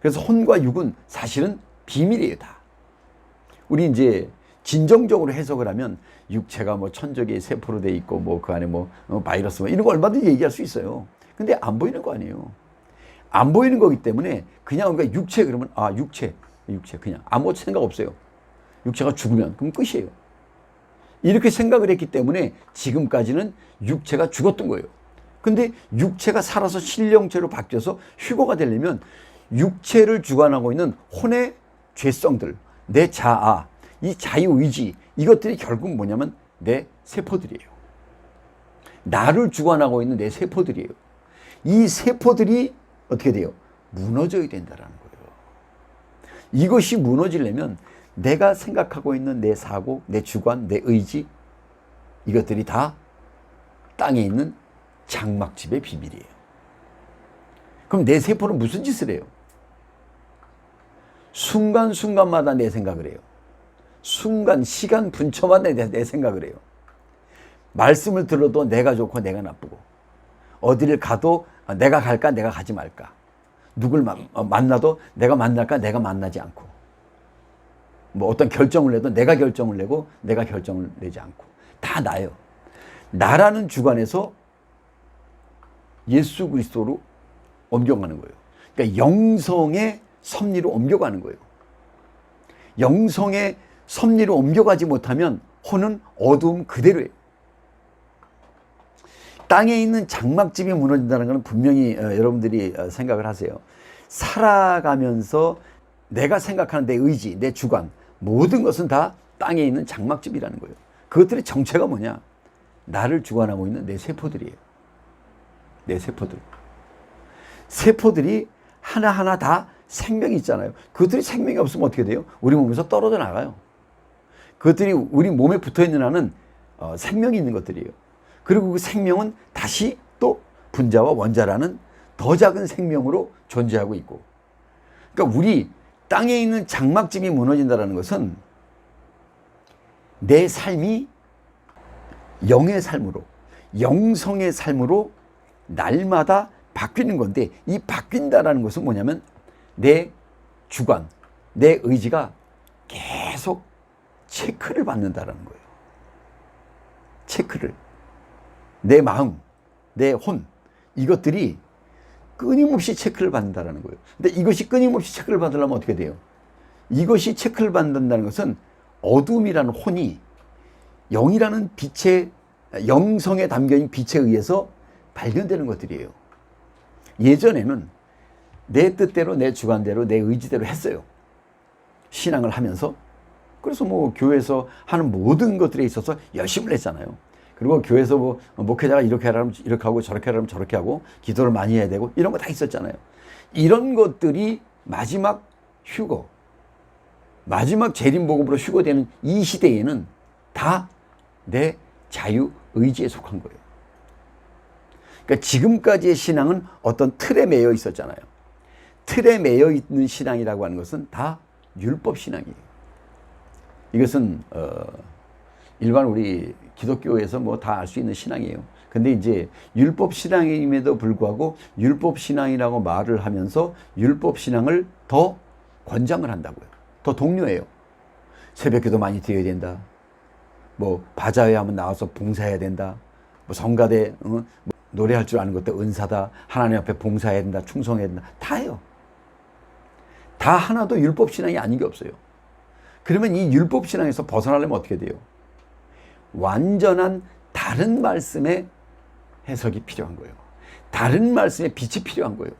그래서 혼과 육은 사실은 비밀이에요, 다. 우리 이제 진정적으로 해석을 하면 육체가 뭐 천적의 세포로 돼 있고 뭐 그 안에 뭐 바이러스 이런 거 얼마든지 얘기할 수 있어요. 근데 안 보이는 거 아니에요. 안 보이는 거기 때문에 그냥 우리가 육체 그러면 육체 그냥 아무 생각 없어요. 육체가 죽으면 그럼 끝이에요. 이렇게 생각을 했기 때문에 지금까지는 육체가 죽었던 거예요. 근데 육체가 살아서 신령체로 바뀌어서 휴거가 되려면 육체를 주관하고 있는 혼의 죄성들, 내 자아, 이 자유의지, 이것들이 결국 뭐냐면 내 세포들이에요. 나를 주관하고 있는 내 세포들이에요. 이 세포들이 어떻게 돼요? 무너져야 된다는 거예요. 이것이 무너지려면 내가 생각하고 있는 내 사고, 내 주관, 내 의지, 이것들이 다 땅에 있는 장막집의 비밀이에요. 그럼 내 세포는 무슨 짓을 해요? 순간순간마다 내 생각을 해요. 시간 분초마다 내 생각을 해요. 말씀을 들어도 내가 좋고 내가 나쁘고, 어디를 가도 내가 갈까 내가 가지 말까, 누굴 만나도 내가 만날까 내가 만나지 않고, 뭐 어떤 결정을 내도 내가 결정을 내고 내가 결정을 내지 않고, 다 나예요. 나라는 주관에서 예수 그리스도로 옮겨가는 거예요. 그러니까 영성의 섭리로 옮겨가는 거예요. 영성의 섭리로 옮겨가지 못하면 혼은 어두움 그대로예요. 땅에 있는 장막집이 무너진다는 것은 분명히 여러분들이 생각을 하세요. 살아가면서 내가 생각하는 내 의지, 내 주관, 모든 것은 다 땅에 있는 장막집이라는 거예요. 그것들의 정체가 뭐냐? 나를 주관하고 있는 내 세포들이에요. 내 세포들. 세포들이 하나하나 다 생명이 있잖아요. 그것들이 생명이 없으면 어떻게 돼요? 우리 몸에서 떨어져 나가요. 그것들이 우리 몸에 붙어 있는 한은 생명이 있는 것들이에요. 그리고 그 생명은 다시 또 분자와 원자라는 더 작은 생명으로 존재하고 있고. 그러니까 우리 땅에 있는 장막집이 무너진다는 것은 내 삶이 영의 삶으로, 영성의 삶으로 날마다 바뀌는 건데, 이 바뀐다라는 것은 뭐냐면 내 주관, 내 의지가 계속 체크를 받는다라는 거예요. 체크를. 내 마음, 내 혼, 이것들이 끊임없이 체크를 받는다라는 거예요. 근데 이것이 끊임없이 체크를 받으려면 어떻게 돼요? 이것이 체크를 받는다는 것은 어둠이라는 혼이 영이라는 빛의, 영성에 담겨있는 빛에 의해서 발견되는 것들이에요. 예전에는 내 뜻대로, 내 주관대로, 내 의지대로 했어요. 신앙을 하면서. 그래서 뭐 교회에서 하는 모든 것들에 있어서 열심을 했잖아요. 그리고 교회에서 뭐 목회자가 이렇게 하라면 이렇게 하고 저렇게 하라면 저렇게 하고 기도를 많이 해야 되고 이런 거 다 있었잖아요. 이런 것들이 마지막 휴거, 마지막 재림복음으로 휴거되는 이 시대에는 다 내 자유 의지에 속한 거예요. 그러니까 지금까지의 신앙은 어떤 틀에 매여 있었잖아요. 틀에 매여 있는 신앙이라고 하는 것은 다 율법 신앙이에요. 이것은 일반 우리 기독교에서 뭐 다 알 수 있는 신앙이에요. 근데 이제 율법 신앙임에도 불구하고 율법 신앙이라고 말을 하면서 율법 신앙을 더 권장을 한다고요. 더 독려해요. 새벽기도 많이 드려야 된다. 뭐 바자회 하면 나와서 봉사해야 된다. 뭐 성가대 뭐 노래할 줄 아는 것도 은사다. 하나님 앞에 봉사해야 된다. 충성해야 된다. 다 해요. 다 하나도 율법 신앙이 아닌 게 없어요. 그러면 이 율법 신앙에서 벗어나려면 어떻게 돼요? 완전한 다른 말씀의 해석이 필요한 거예요. 다른 말씀의 빛이 필요한 거예요.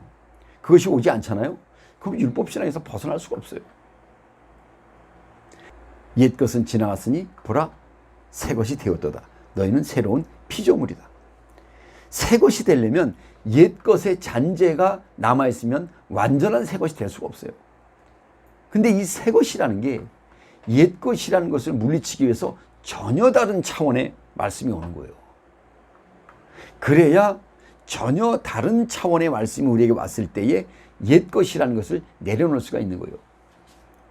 그것이 오지 않잖아요? 그럼 율법 신앙에서 벗어날 수가 없어요. 옛 것은 지나갔으니 보라 새 것이 되었도다. 너희는 새로운 피조물이다. 새 것이 되려면 옛 것의 잔재가 남아있으면 완전한 새 것이 될 수가 없어요. 근데 이 새 것이라는 게 옛 것이라는 것을 물리치기 위해서 전혀 다른 차원의 말씀이 오는 거예요. 그래야 전혀 다른 차원의 말씀이 우리에게 왔을 때에 옛 것이라는 것을 내려놓을 수가 있는 거예요.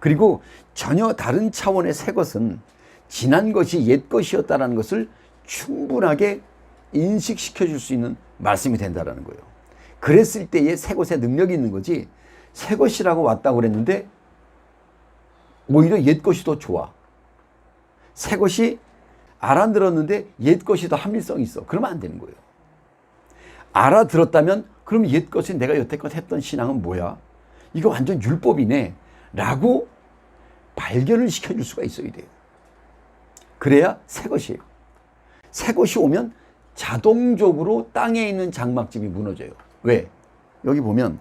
그리고 전혀 다른 차원의 새 것은 지난 것이 옛 것이었다는 것을 충분하게 인식시켜 줄 수 있는 말씀이 된다는 거예요. 그랬을 때에 새 것에 능력이 있는 거지, 새 것이라고 왔다고 그랬는데 오히려 옛 것이 더 좋아. 새 것이 알아들었는데 옛 것이 더 합리성이 있어. 그러면 안 되는 거예요. 알아들었다면 그럼 옛 것이 내가 여태껏 했던 신앙은 뭐야? 이거 완전 율법이네 라고 발견을 시켜줄 수가 있어야 돼요. 그래야 새 것이에요. 새 것이 오면 자동적으로 땅에 있는 장막집이 무너져요. 왜? 여기 보면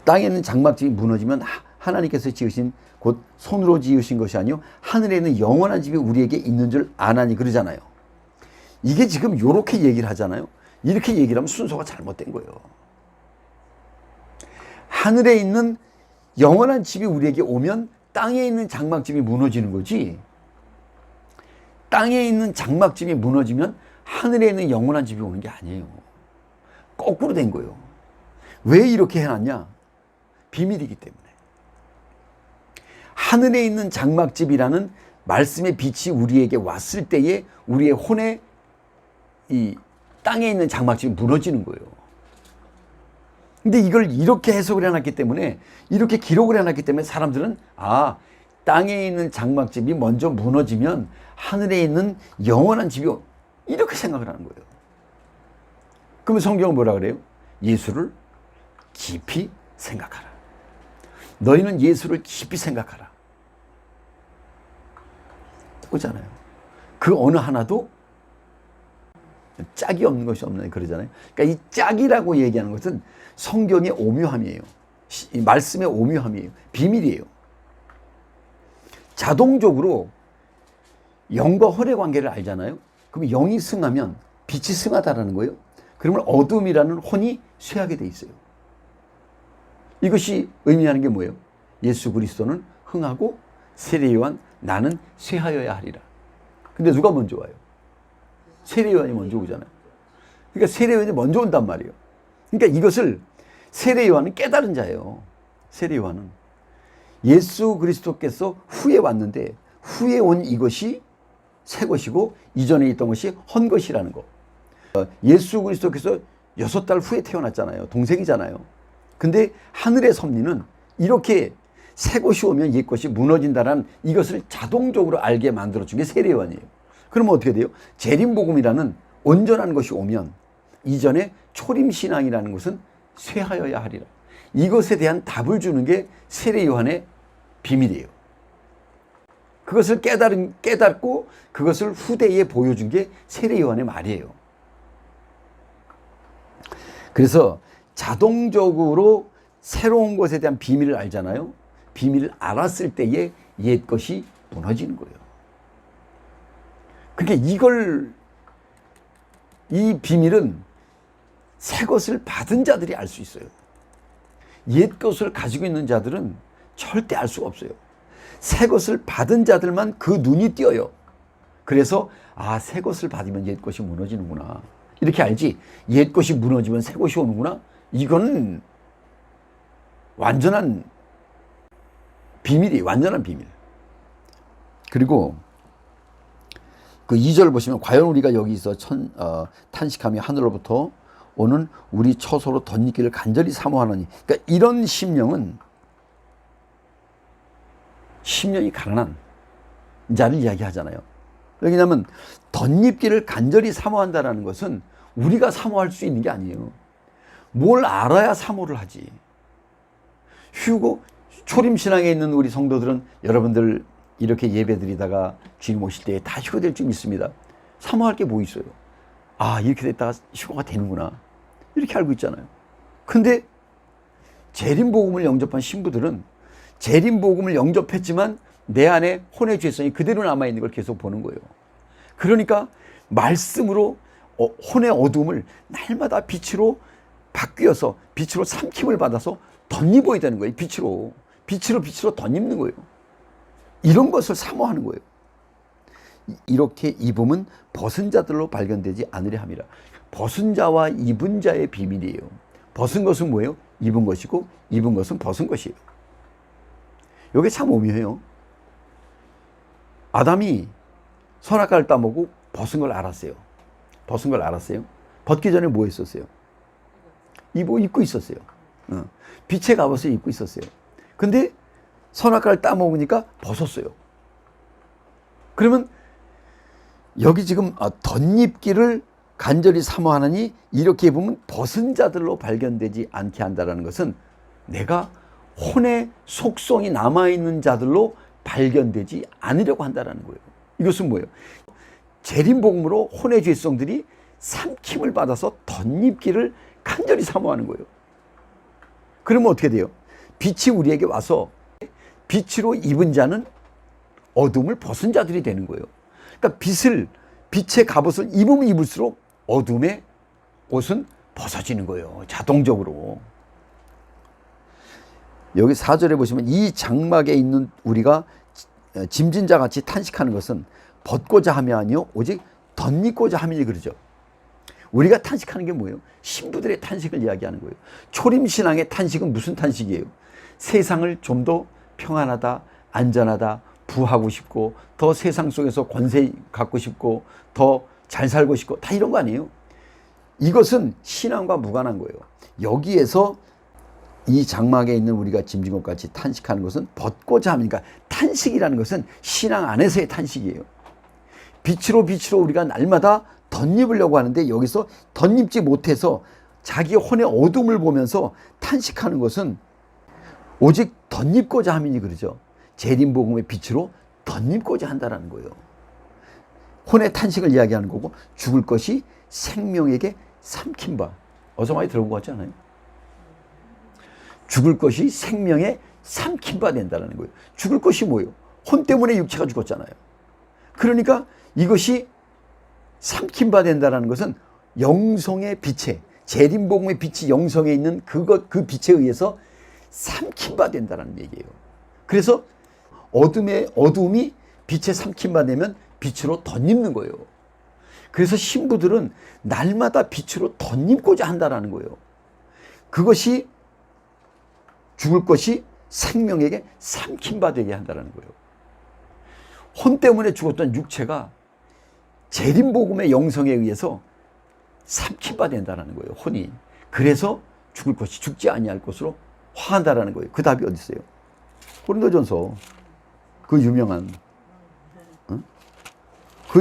땅에 있는 장막집이 무너지면 하나님께서 지으신, 곧 손으로 지으신 것이 아니요 하늘에 있는 영원한 집이 우리에게 있는 줄 아나니 그러잖아요. 이게 지금 이렇게 얘기를 하잖아요. 이렇게 얘기를 하면 순서가 잘못된 거예요. 하늘에 있는 영원한 집이 우리에게 오면 땅에 있는 장막집이 무너지는 거지, 땅에 있는 장막집이 무너지면 하늘에 있는 영원한 집이 오는 게 아니에요. 거꾸로 된 거예요. 왜 이렇게 해놨냐? 비밀이기 때문에. 하늘에 있는 장막집이라는 말씀의 빛이 우리에게 왔을 때에 우리의 혼에 이 땅에 있는 장막집이 무너지는 거예요. 근데 이걸 이렇게 해석을 해놨기 때문에, 이렇게 기록을 해놨기 때문에 사람들은 땅에 있는 장막집이 먼저 무너지면 하늘에 있는 영원한 집이, 이렇게 생각을 하는 거예요. 그러면 성경은 뭐라 그래요? 예수를 깊이 생각하라. 너희는 예수를 깊이 생각하라. 그거잖아요. 그 어느 하나도 짝이 없는 것이 없는 그러잖아요. 그러니까 이 짝이라고 얘기하는 것은 성경의 오묘함이에요. 이 말씀의 오묘함이에요. 비밀이에요. 자동적으로 영과 혼의 관계를 알잖아요. 그럼 영이 승하면 빛이 승하다라는 거예요. 그러면 어둠이라는 혼이 쇠하게 돼 있어요. 이것이 의미하는 게 뭐예요? 예수 그리스도는 흥하고 세례요한 나는 쇠하여야 하리라. 근데 누가 먼저 와요? 세례요한이 먼저 오잖아요. 그러니까 세례요한이 먼저 온단 말이에요. 그러니까 이것을 세례요한은 깨달은 자예요. 세례요한은 예수 그리스도께서 후에 왔는데 후에 온 이것이 새 것이고 이전에 있던 것이 헌 것이라는 거. 예수 그리스도께서 6달 후에 태어났잖아요. 동생이잖아요. 근데 하늘의 섭리는 이렇게 새 것이 오면 옛 것이 무너진다는 이것을 자동적으로 알게 만들어준 게 세례요한이에요. 그러면 어떻게 돼요? 재림복음이라는 온전한 것이 오면 이전에 초림신앙이라는 것은 쇠하여야 하리라. 이것에 대한 답을 주는 게 세례요한의 비밀이에요. 그것을 깨닫고 그것을 후대에 보여준 게 세례요한의 말이에요. 그래서 자동적으로 새로운 것에 대한 비밀을 알잖아요. 비밀을 알았을 때에 옛 것이 무너지는 거예요. 그러니까 이 비밀은 새 것을 받은 자들이 알 수 있어요. 옛 것을 가지고 있는 자들은 절대 알 수가 없어요. 새 것을 받은 자들만 그 눈이 띄어요. 그래서 새 것을 받으면 옛 것이 무너지는구나. 이렇게 알지. 옛 것이 무너지면 새 것이 오는구나. 이건 완전한 비밀이에요. 완전한 비밀. 그리고 그 2절 보시면 과연 우리가 여기서 탄식하며 하늘로부터 오는 우리 처소로 덧입기를 간절히 사모하노니. 그러니까 이런 심령이 가난한 자를 이야기하잖아요. 왜냐하면 덧입기를 간절히 사모한다는 것은 우리가 사모할 수 있는 게 아니에요. 뭘 알아야 사모를 하지. 초림신앙에 있는 우리 성도들은 여러분들 이렇게 예배드리다가 주님 오실 때 다 휴거될 줄 믿습니다. 사모할 게 뭐 있어요? 이렇게 됐다가 휴거가 되는구나. 이렇게 알고 있잖아요. 근데 재림복음을 영접한 신부들은 재림복음을 영접했지만 내 안에 혼의 죄성이 그대로 남아있는 걸 계속 보는 거예요. 그러니까 말씀으로 혼의 어둠을 날마다 빛으로 바뀌어서 빛으로 삼킴을 받아서 덧입어야 되는 거예요. 빛으로 덧입는 거예요. 이런 것을 사모하는 거예요. 이렇게 입음은 벗은 자들로 발견되지 않으려 함이라. 벗은 자와 입은 자의 비밀이에요. 벗은 것은 뭐예요? 입은 것이고 입은 것은 벗은 것이에요. 이게 참 오묘해요. 아담이 선악과를 따먹고 벗은 걸 알았어요. 벗기 전에 뭐 했었어요? 입고 있었어요. 빛의 갑옷을 입고 있었어요. 근데 선악과를 따먹으니까 벗었어요. 그러면 여기 지금 덧입기를 간절히 사모하느니 이렇게 보면 벗은 자들로 발견되지 않게 한다는 것은 내가 혼의 속성이 남아있는 자들로 발견되지 않으려고 한다는 거예요. 이것은 뭐예요? 재림복음으로 혼의 죄성들이 삼킴을 받아서 덧입기를 간절히 사모하는 거예요. 그러면 어떻게 돼요? 빛이 우리에게 와서 빛으로 입은 자는 어둠을 벗은 자들이 되는 거예요. 그러니까 빛의 갑옷을 입으면 입을수록 어둠의 옷은 벗어지는 거예요. 자동적으로. 여기 4절에 보시면 이 장막에 있는 우리가 짐진 자 같이 탄식하는 것은 벗고자 함이 아니요 오직 덧입고자 함이니 그러죠. 우리가 탄식하는 게 뭐예요? 신부들의 탄식을 이야기하는 거예요. 초림신앙의 탄식은 무슨 탄식이에요? 세상을 좀 더 평안하다, 안전하다, 부하고 싶고 더 세상 속에서 권세 갖고 싶고 더 잘 살고 싶고 다 이런 거 아니에요? 이것은 신앙과 무관한 거예요. 여기에서 이 장막에 있는 우리가 짐진 것 같이 탄식하는 것은 벗고자 함이니까 탄식이라는 것은 신앙 안에서의 탄식이에요. 빛으로 우리가 날마다 덧입으려고 하는데 여기서 덧입지 못해서 자기 혼의 어둠을 보면서 탄식하는 것은 오직 덧입고자 함이니 그러죠. 재림복음의 빛으로 덧입고자 한다는 거예요. 혼의 탄식을 이야기하는 거고 죽을 것이 생명에게 삼킨 바. 어서 많이 들어본 것 같지 않아요? 죽을 것이 생명에 삼킨 바 된다는 거예요. 죽을 것이 뭐예요? 혼 때문에 육체가 죽었잖아요. 그러니까 이것이 삼킨 바 된다는 것은 영성의 빛에, 재림복음의 빛이 영성에 있는 그 빛에 의해서 삼킨 바 된다는 얘기예요. 그래서 어둠이 빛에 삼킨 바 되면 빛으로 덧입는 거예요. 그래서 신부들은 날마다 빛으로 덧입고자 한다는 거예요. 그것이 죽을 것이 생명에게 삼킨 바 되게 한다는 거예요. 혼 때문에 죽었던 육체가 재림복음의 영성에 의해서 삼킨 바 된다는 거예요. 혼이. 그래서 죽을 것이 죽지 아니할 것으로 화한다라는 거예요. 그 답이 어디 있어요? 고린도전서 그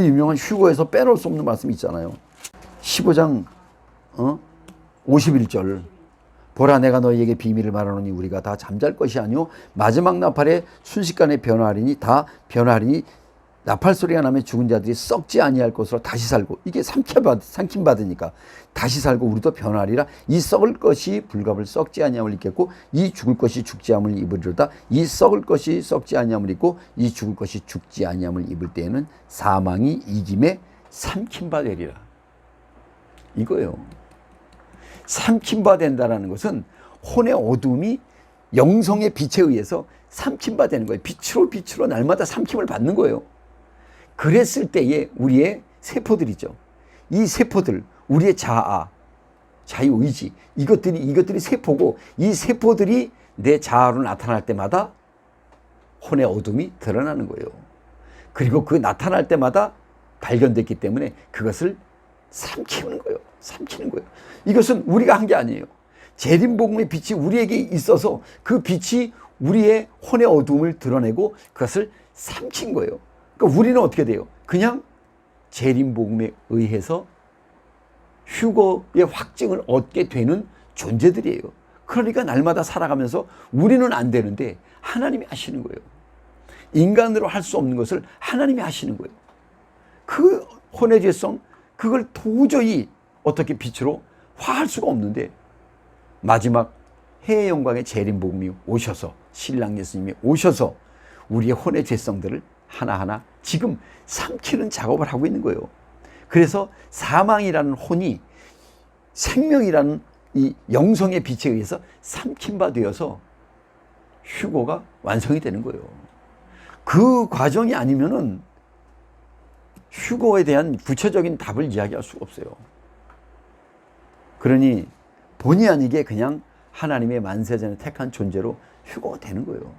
유명한 휴거에서 빼놓을 수 없는 말씀이 있잖아요. 15장 51절 보라 내가 너희에게 비밀을 말하노니 우리가 다 잠잘 것이 아니오 마지막 나팔에 순식간에 변화하리니 다 변화하리니 나팔 소리가 나면 죽은 자들이 썩지 아니할 것으로 다시 살고 이게 삼킴 받으니까 다시 살고 우리도 변화하리라. 이 썩을 것이 불갑을 썩지 아니함을 입겠고 이 죽을 것이 죽지 아니함을 입으리로다. 이 썩을 것이 썩지 아니함을 입고 이 죽을 것이 죽지 아니함을 입을 때에는 사망이 이김에 삼킴 받으리라. 이거예요. 삼킴 받는다라는 것은 혼의 어둠이 영성의 빛에 의해서 삼킴 받는 거예요. 빛으로 날마다 삼킴을 받는 거예요. 그랬을 때에 우리의 세포들이죠. 이 세포들, 우리의 자아, 자유의지, 이것들이 세포고 이 세포들이 내 자아로 나타날 때마다 혼의 어둠이 드러나는 거예요. 그리고 그 나타날 때마다 발견됐기 때문에 그것을 삼키는 거예요. 이것은 우리가 한 게 아니에요. 재림복음의 빛이 우리에게 있어서 그 빛이 우리의 혼의 어둠을 드러내고 그것을 삼킨 거예요. 그러니까 우리는 어떻게 돼요? 그냥 재림복음에 의해서 휴거의 확증을 얻게 되는 존재들이에요. 그러니까 날마다 살아가면서 우리는 안 되는데 하나님이 하시는 거예요. 인간으로 할 수 없는 것을 하나님이 하시는 거예요. 그 혼의 죄성, 그걸 도저히 어떻게 빛으로 화할 수가 없는데 마지막 해의 영광의 재림복음이 오셔서 신랑 예수님이 오셔서 우리의 혼의 죄성들을 하나하나 지금 삼키는 작업을 하고 있는 거예요. 그래서 사망이라는 혼이 생명이라는 이 영성의 빛에 의해서 삼킨 바 되어서 휴거가 완성이 되는 거예요. 그 과정이 아니면은 휴거에 대한 구체적인 답을 이야기할 수가 없어요. 그러니 본의 아니게 그냥 하나님의 만세전에 택한 존재로 휴거가 되는 거예요.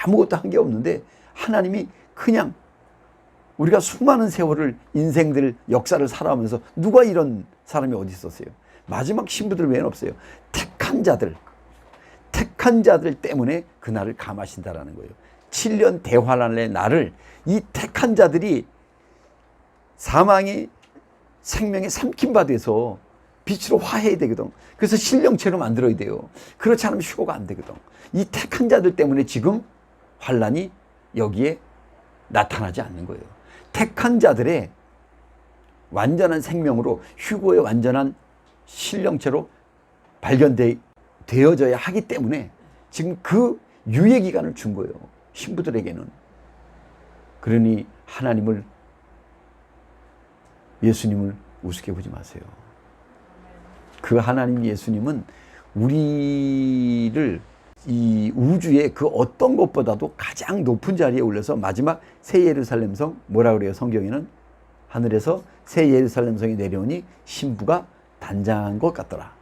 아무것도 한 게 없는데 하나님이 그냥 우리가 수많은 세월을 인생들 역사를 살아오면서 누가 이런 사람이 어디 있었어요? 마지막 신부들 외에는 없어요. 택한 자들 때문에 그날을 감하신다라는 거예요. 7년 대환란의 날을 이 택한 자들이 사망이 생명의 삼킨 바 돼서 빛으로 화해야 되거든. 그래서 신령체로 만들어야 돼요. 그렇지 않으면 휴거가 안 되거든. 이 택한 자들 때문에 지금 환란이 여기에 나타나지 않는 거예요. 택한 자들의 완전한 생명으로 휴거의 완전한 신령체로 발견되어져야 하기 때문에 지금 그 유예 기간을 준 거예요. 신부들에게는. 그러니 예수님을 우습게 보지 마세요. 그 하나님 예수님은 우리를 이 우주의 그 어떤 것보다도 가장 높은 자리에 올려서 마지막 새 예루살렘 성, 뭐라 그래요? 성경에는 하늘에서 새 예루살렘 성이 내려오니 신부가 단장한 것 같더라.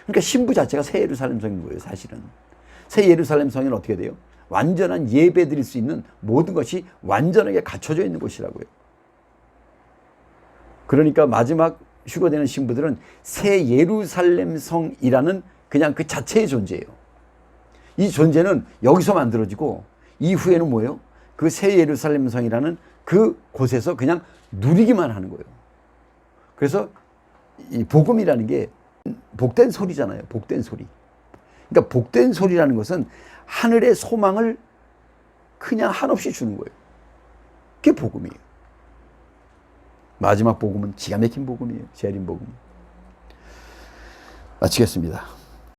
그러니까 신부 자체가 새 예루살렘 성인 거예요. 사실은 새 예루살렘 성에는 어떻게 돼요? 완전한 예배 드릴 수 있는 모든 것이 완전하게 갖춰져 있는 곳이라고요. 그러니까 마지막 휴거되는 신부들은 새 예루살렘 성이라는 그냥 그 자체의 존재예요. 이 존재는 여기서 만들어지고 이후에는 뭐예요? 그 새 예루살렘 성이라는 그 곳에서 그냥 누리기만 하는 거예요. 그래서 이 복음이라는 게 복된 소리잖아요. 복된 소리. 그러니까 복된 소리라는 것은 하늘의 소망을 그냥 한없이 주는 거예요. 그게 복음이에요. 마지막 복음은 기가 막힌 복음이에요. 재림 복음. 마치겠습니다.